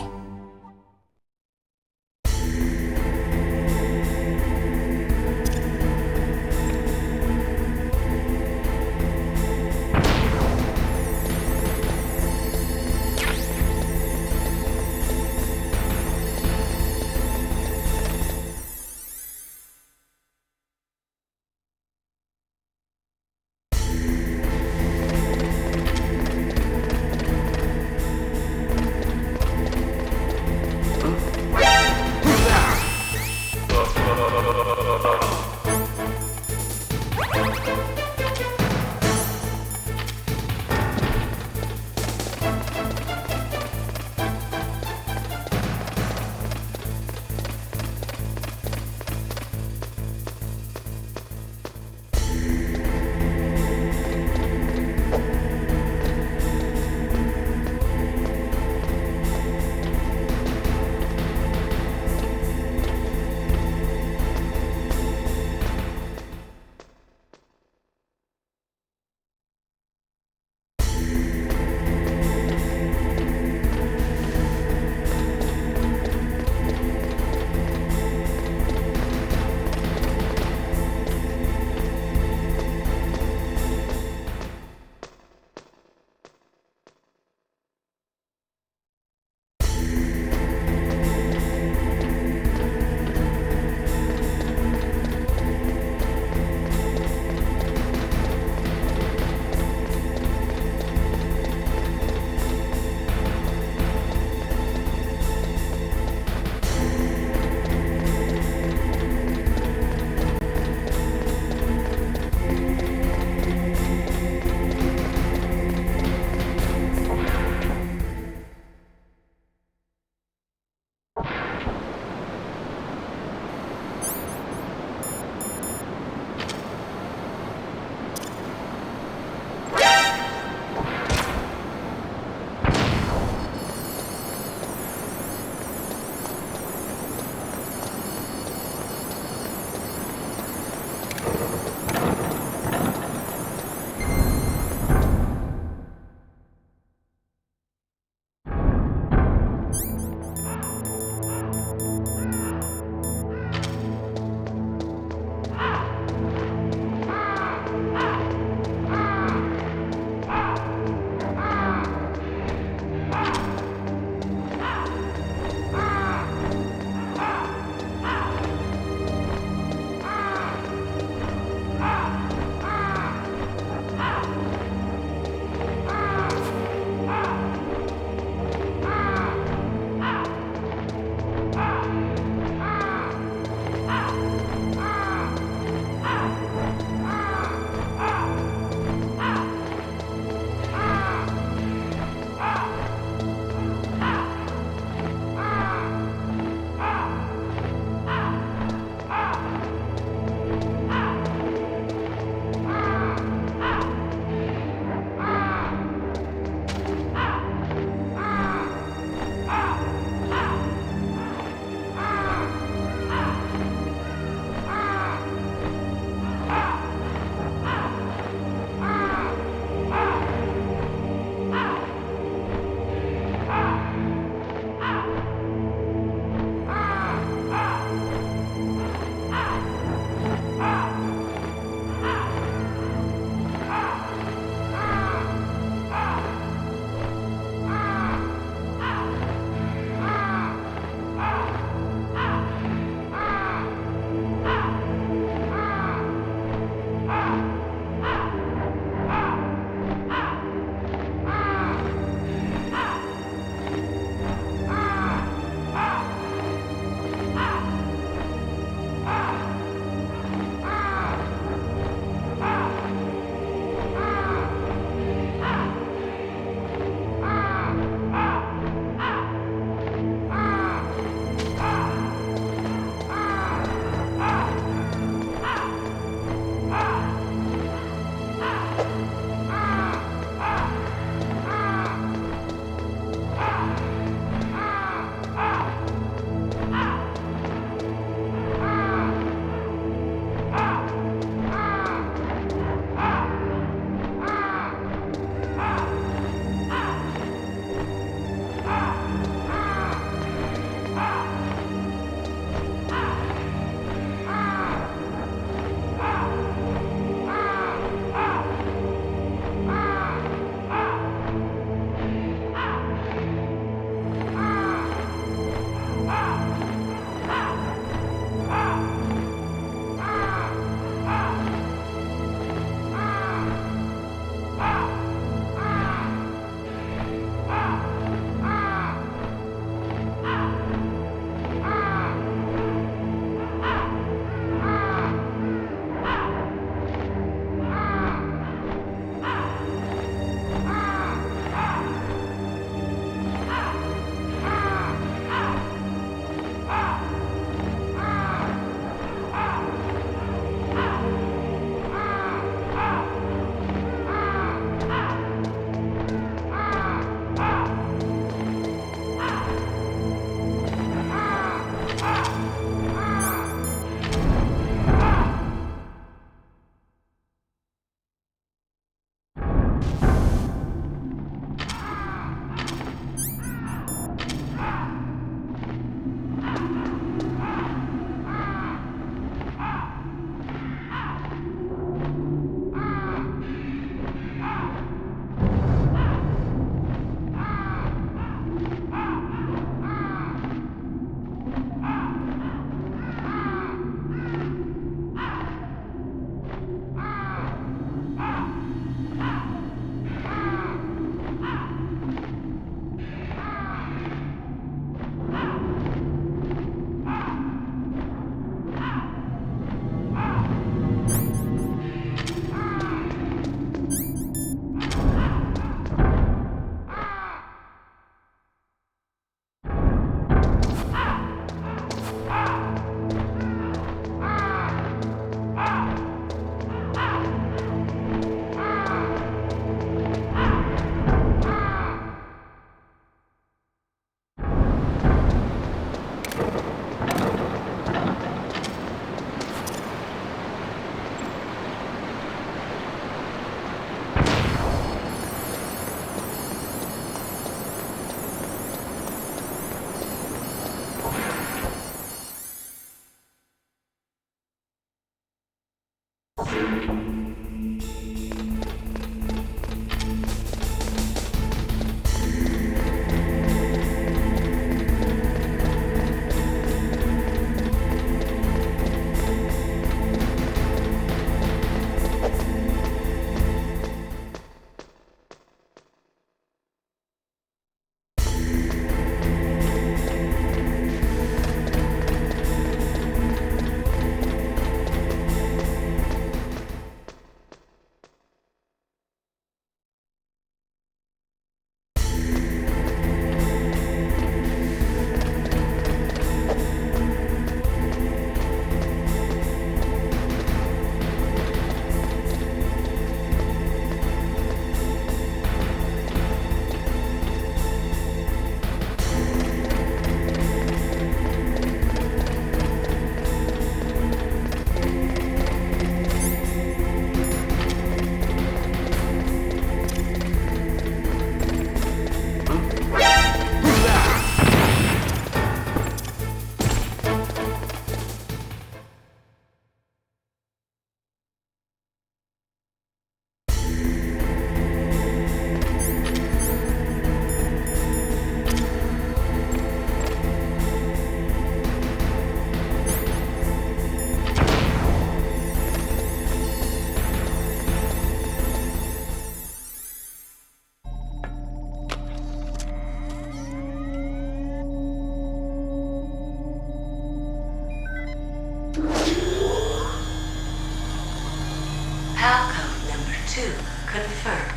Code number 2 confirmed.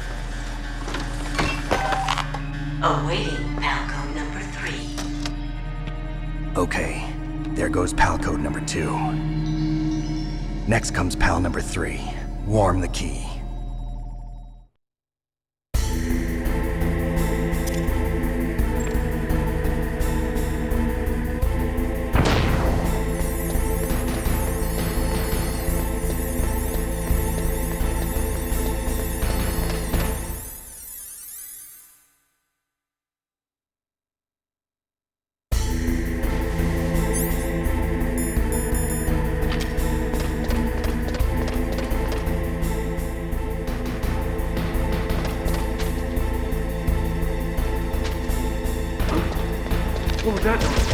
Awaiting PAL code number 3. Okay, there goes PAL code number 2. Next comes PAL number 3. Warm the key. What was that?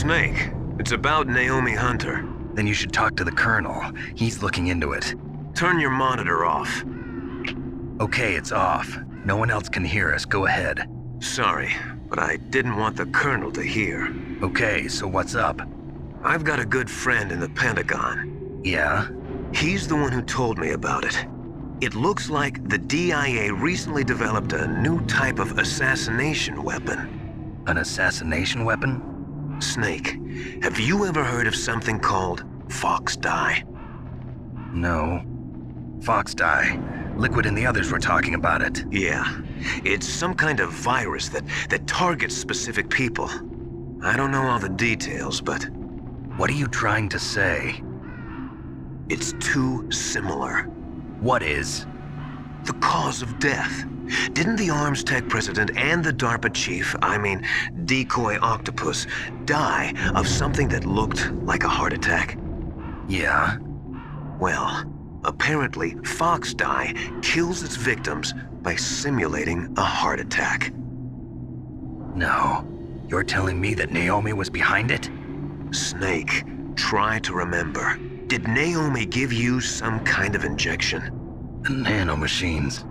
Snake, it's about Naomi Hunter. Then you should talk to the Colonel. He's looking into it. Turn your monitor off. Okay, it's off. No one else can hear us. Go ahead. Sorry, but I didn't want the Colonel to hear. Okay, so what's up? I've got a good friend in the Pentagon. Yeah? He's the one who told me about it. It looks like the DIA recently developed a new type of assassination weapon. An assassination weapon? Snake, have you ever heard of something called FOXHOUND? No. FOXHOUND. Liquid and the others were talking about it. Yeah. It's some kind of virus that targets specific people. I don't know all the details, but... What are you trying to say? It's too similar. What is? The cause of death. Didn't the Arms Tech president and the DARPA chief, Decoy Octopus, die of something that looked like a heart attack? Yeah? Well, apparently FOXHOUND kills its victims by simulating a heart attack. No. You're telling me that Naomi was behind it? Snake, try to remember. Did Naomi give you some kind of injection? The nanomachines.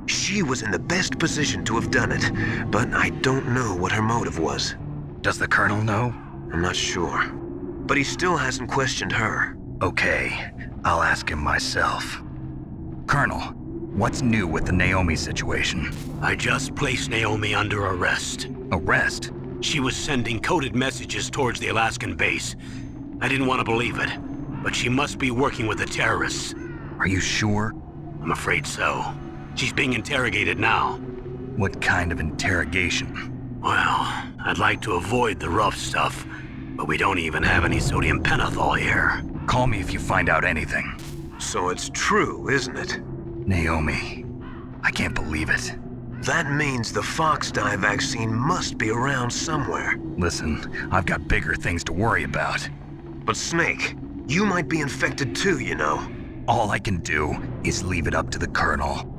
She was in the best position to have done it, but I don't know what her motive was. Does the Colonel know? I'm not sure. But he still hasn't questioned her. Okay, I'll ask him myself. Colonel, what's new with the Naomi situation? I just placed Naomi under arrest. Arrest? She was sending coded messages towards the Alaskan base. I didn't want to believe it, but she must be working with the terrorists. Are you sure? I'm afraid so. She's being interrogated now. What kind of interrogation? Well, I'd like to avoid the rough stuff, but we don't even have any sodium pentothal here. Call me if you find out anything. So it's true, isn't it? Naomi, I can't believe it. That means the FOXHOUND vaccine must be around somewhere. Listen, I've got bigger things to worry about. But Snake, you might be infected too, you know. All I can do is leave it up to the Colonel.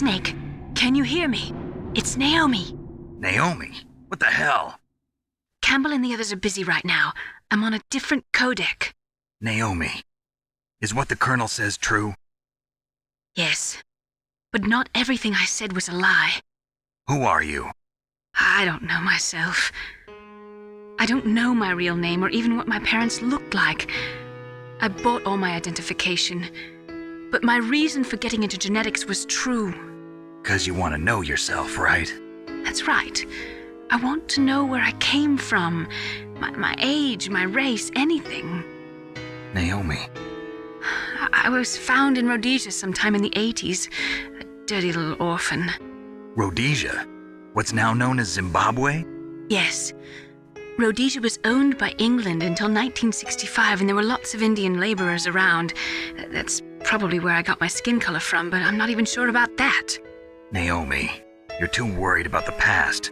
Snake, can you hear me? It's Naomi. Naomi? What the hell? Campbell and the others are busy right now. I'm on a different codec. Naomi, is what the Colonel says true? Yes, but not everything I said was a lie. Who are you? I don't know myself. I don't know my real name or even what my parents looked like. I bought all my identification, but my reason for getting into genetics was true. 'Cause you want to know yourself, right? That's right. I want to know where I came from, my age, my race, anything. Naomi. I was found in Rhodesia sometime in the 80s, a dirty little orphan. Rhodesia? What's now known as Zimbabwe? Yes. Rhodesia was owned by England until 1965, and there were lots of Indian laborers around. That's probably where I got my skin color from, but I'm not even sure about that. Naomi, you're too worried about the past.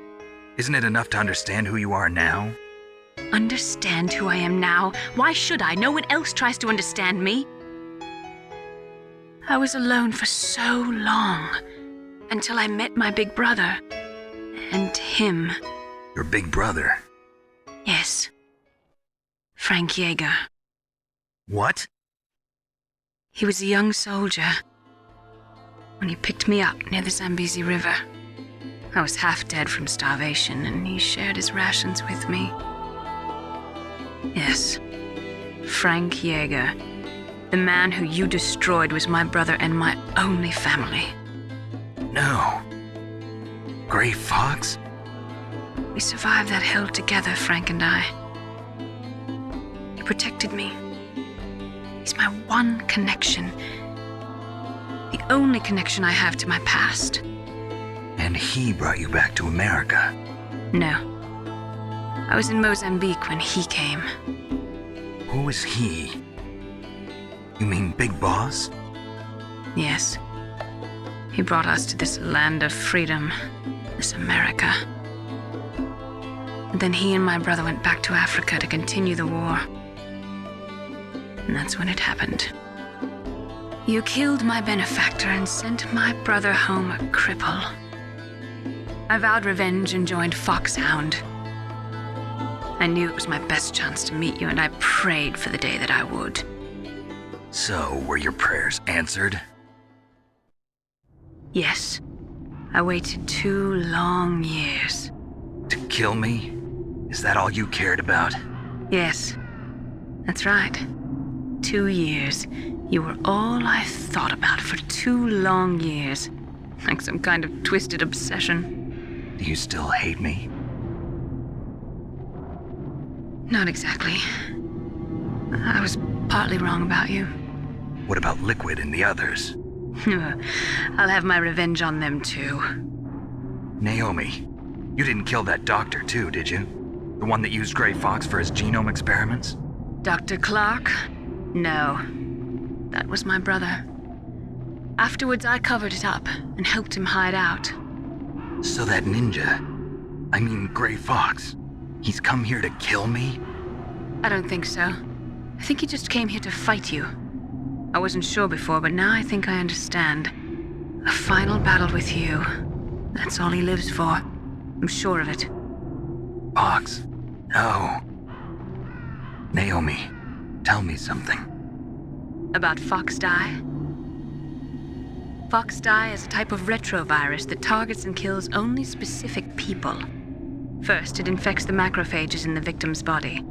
Isn't it enough to understand who you are now? Understand who I am now? Why should I? No one else tries to understand me. I was alone for so long, until I met my big brother. And him. Your big brother? Yes. Frank Yeager. What? He was a young soldier when he picked me up near the Zambezi River. I was half dead from starvation, and he shared his rations with me. Yes, Frank Yeager. The man who you destroyed was my brother and my only family. No. Gray Fox? We survived that hell together, Frank and I. He protected me. He's my one connection. The only connection I have to my past. And he brought you back to America? No. I was in Mozambique when he came. Who is he? You mean Big Boss? Yes. He brought us to this land of freedom, this America. And then he and my brother went back to Africa to continue the war. And that's when it happened. You killed my benefactor and sent my brother home a cripple. I vowed revenge and joined FOXHOUND. I knew it was my best chance to meet you, and I prayed for the day that I would. So, were your prayers answered? Yes. I waited 2 long years. To kill me? Is that all you cared about? Yes. That's right. 2 years. You were all I thought about for 2 long years. Like some kind of twisted obsession. Do you still hate me? Not exactly. I was partly wrong about you. What about Liquid and the others? I'll have my revenge on them too. Naomi, you didn't kill that doctor too, did you? The one that used Gray Fox for his genome experiments? Dr. Clark? No. That was my brother. Afterwards, I covered it up and helped him hide out. So that ninja, I mean Gray Fox, he's come here to kill me? I don't think so. I think he just came here to fight you. I wasn't sure before, but now I think I understand. A final battle with you. That's all he lives for. I'm sure of it. Fox, no. Naomi, tell me something. About FOXDIE? FOXDIE is a type of retrovirus that targets and kills only specific people. First, it infects the macrophages in the victim's body.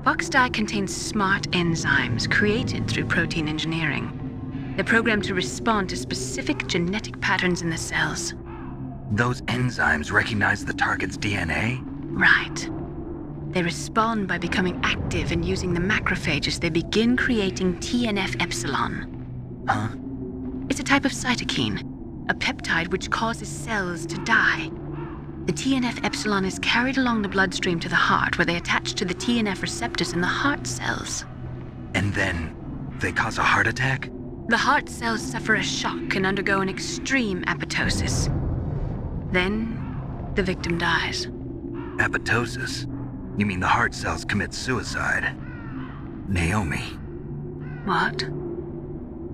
FOXDIE contains smart enzymes created through protein engineering. They're programmed to respond to specific genetic patterns in the cells. Those enzymes recognize the target's DNA? Right. They respond by becoming active and using the macrophages. They begin creating TNF-epsilon. Huh? It's a type of cytokine, a peptide which causes cells to die. The TNF-epsilon is carried along the bloodstream to the heart, where they attach to the TNF receptors in the heart cells. And then they cause a heart attack? The heart cells suffer a shock and undergo an extreme apoptosis. Then, the victim dies. Apoptosis? You mean the heart cells commit suicide? Naomi. What?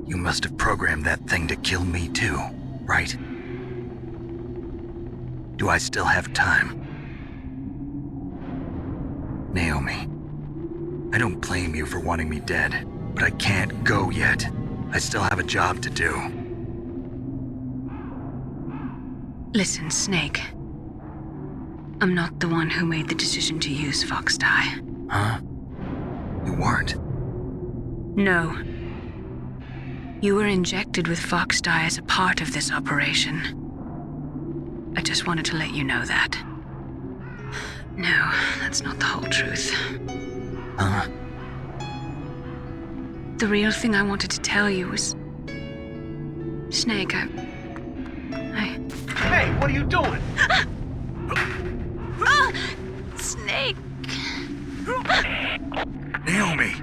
You must have programmed that thing to kill me too, right? Do I still have time? Naomi, I don't blame you for wanting me dead, but I can't go yet. I still have a job to do. Listen, Snake. I'm not the one who made the decision to use Fox Dye. Huh? You weren't? No. You were injected with Fox Dye as a part of this operation. I just wanted to let you know that. No, that's not the whole truth. Huh? The real thing I wanted to tell you was... Snake, I... Hey, what are you doing? Snake! Naomi!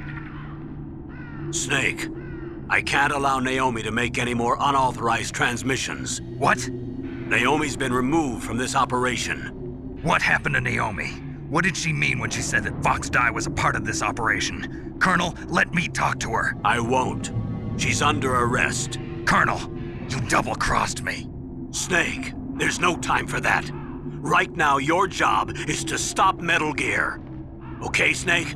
Snake, I can't allow Naomi to make any more unauthorized transmissions. What? Naomi's been removed from this operation. What happened to Naomi? What did she mean when she said that Fox Dye was a part of this operation? Colonel, let me talk to her. I won't. She's under arrest. Colonel, you double-crossed me. Snake, there's no time for that. Right now, your job is to stop Metal Gear. Okay, Snake?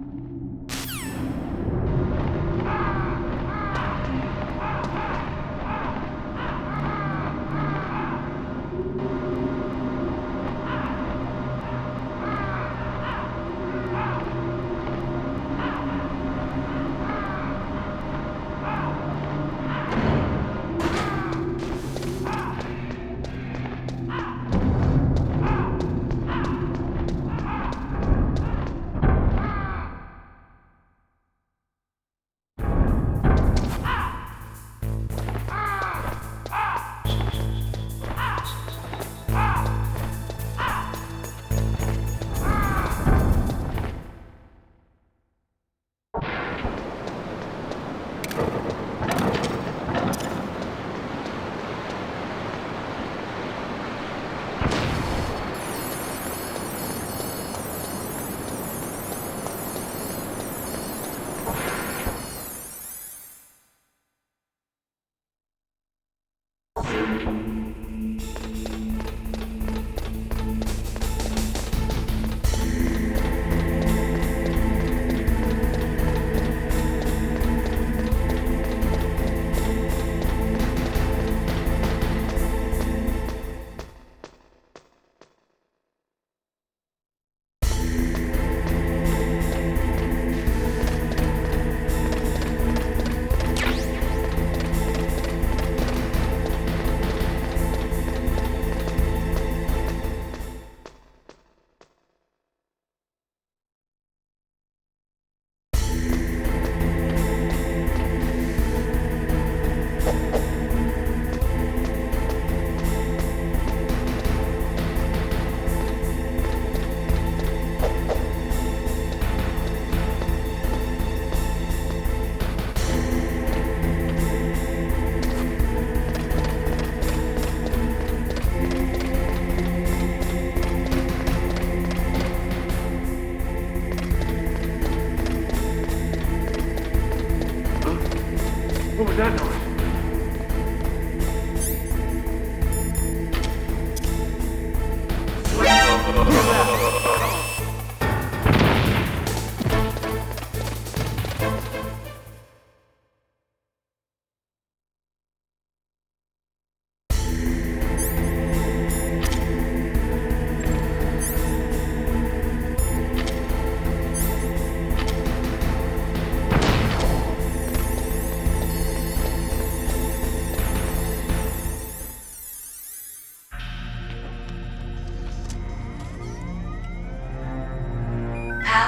What was that noise?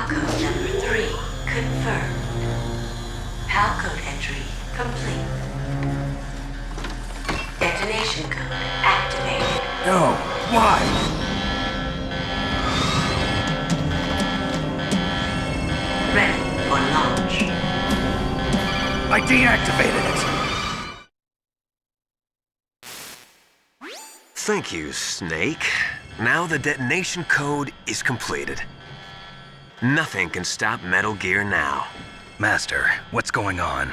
Code number 3 confirmed. PAL code entry complete. Detonation code activated. No, why? Ready for launch. I deactivated it. Thank you, Snake. Now the detonation code is completed. Nothing can stop Metal Gear now. Master, what's going on?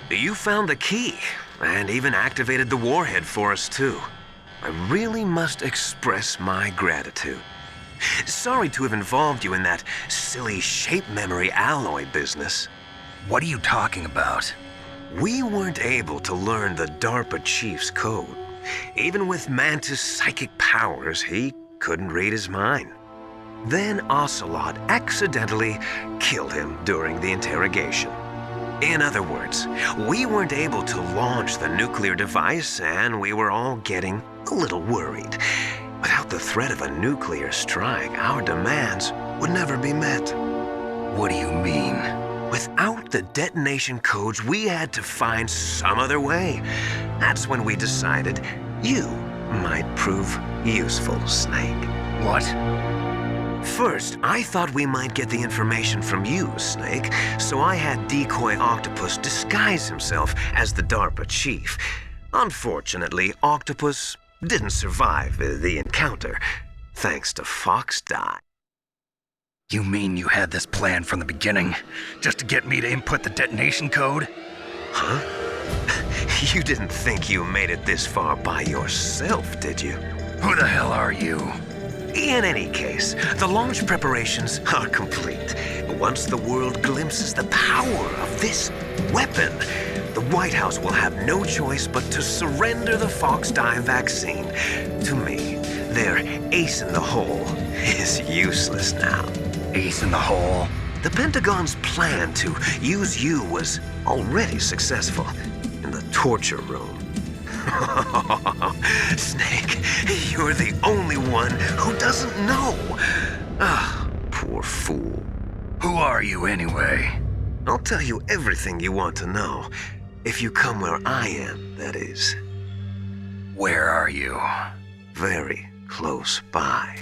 You found the key, and even activated the warhead for us, too. I really must express my gratitude. Sorry to have involved you in that silly shape memory alloy business. What are you talking about? We weren't able to learn the DARPA chief's code. Even with Mantis' psychic powers, he couldn't read his mind. Then Ocelot accidentally killed him during the interrogation. In other words, we weren't able to launch the nuclear device, and we were all getting a little worried. Without the threat of a nuclear strike, our demands would never be met. What do you mean? Without the detonation codes, we had to find some other way. That's when we decided you might prove useful, Snake. What? First, I thought we might get the information from you, Snake, so I had Decoy Octopus disguise himself as the DARPA chief. Unfortunately, Octopus didn't survive the encounter, thanks to FOXHOUND. You mean you had this plan from the beginning, just to get me to input the detonation code? Huh? You didn't think you made it this far by yourself, did you? Who the hell are you? In any case, the launch preparations are complete. Once the world glimpses the power of this weapon, the White House will have no choice but to surrender the FOXHOUND vaccine. To me, their ace in the hole is useless now. Ace in the hole? The Pentagon's plan to use you was already successful in the torture room. Snake, you're the only one who doesn't know. Ah, poor fool. Who are you anyway? I'll tell you everything you want to know. If you come where I am, that is. Where are you? Very close by.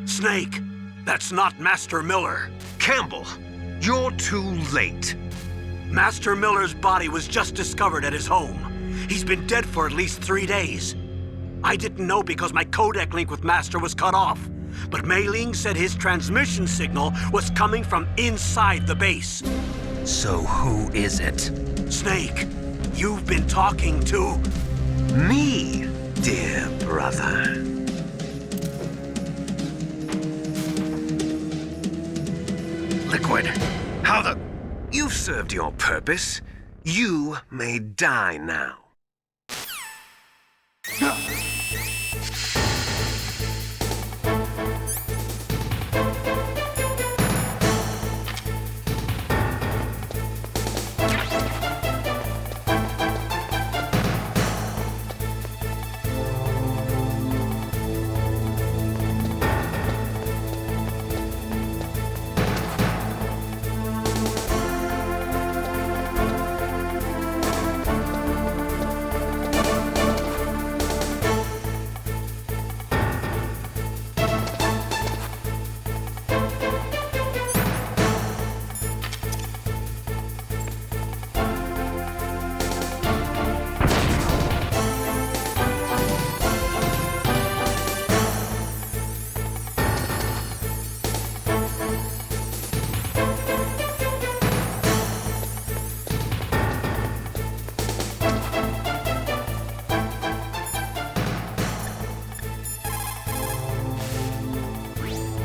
Snake, that's not Master Miller. Campbell, you're too late. Master Miller's body was just discovered at his home. He's been dead for at least 3 days. I didn't know because my codec link with Master was cut off. But Mei Ling said his transmission signal was coming from inside the base. So who is it? Snake, you've been talking to... me, dear brother. Liquid, how the... You've served your purpose. You may die now.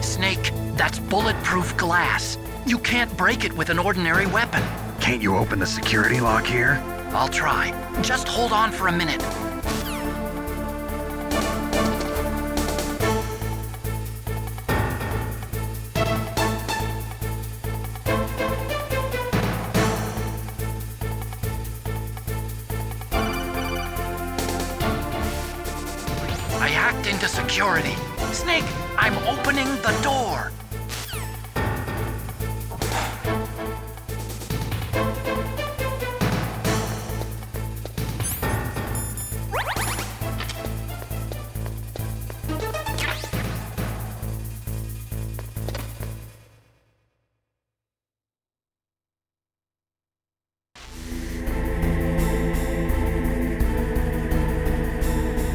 Snake, that's bulletproof glass. You can't break it with an ordinary weapon. Can't you open the security lock here? I'll try. Just hold on for a minute. I hacked into security. Snake, I'm opening the door.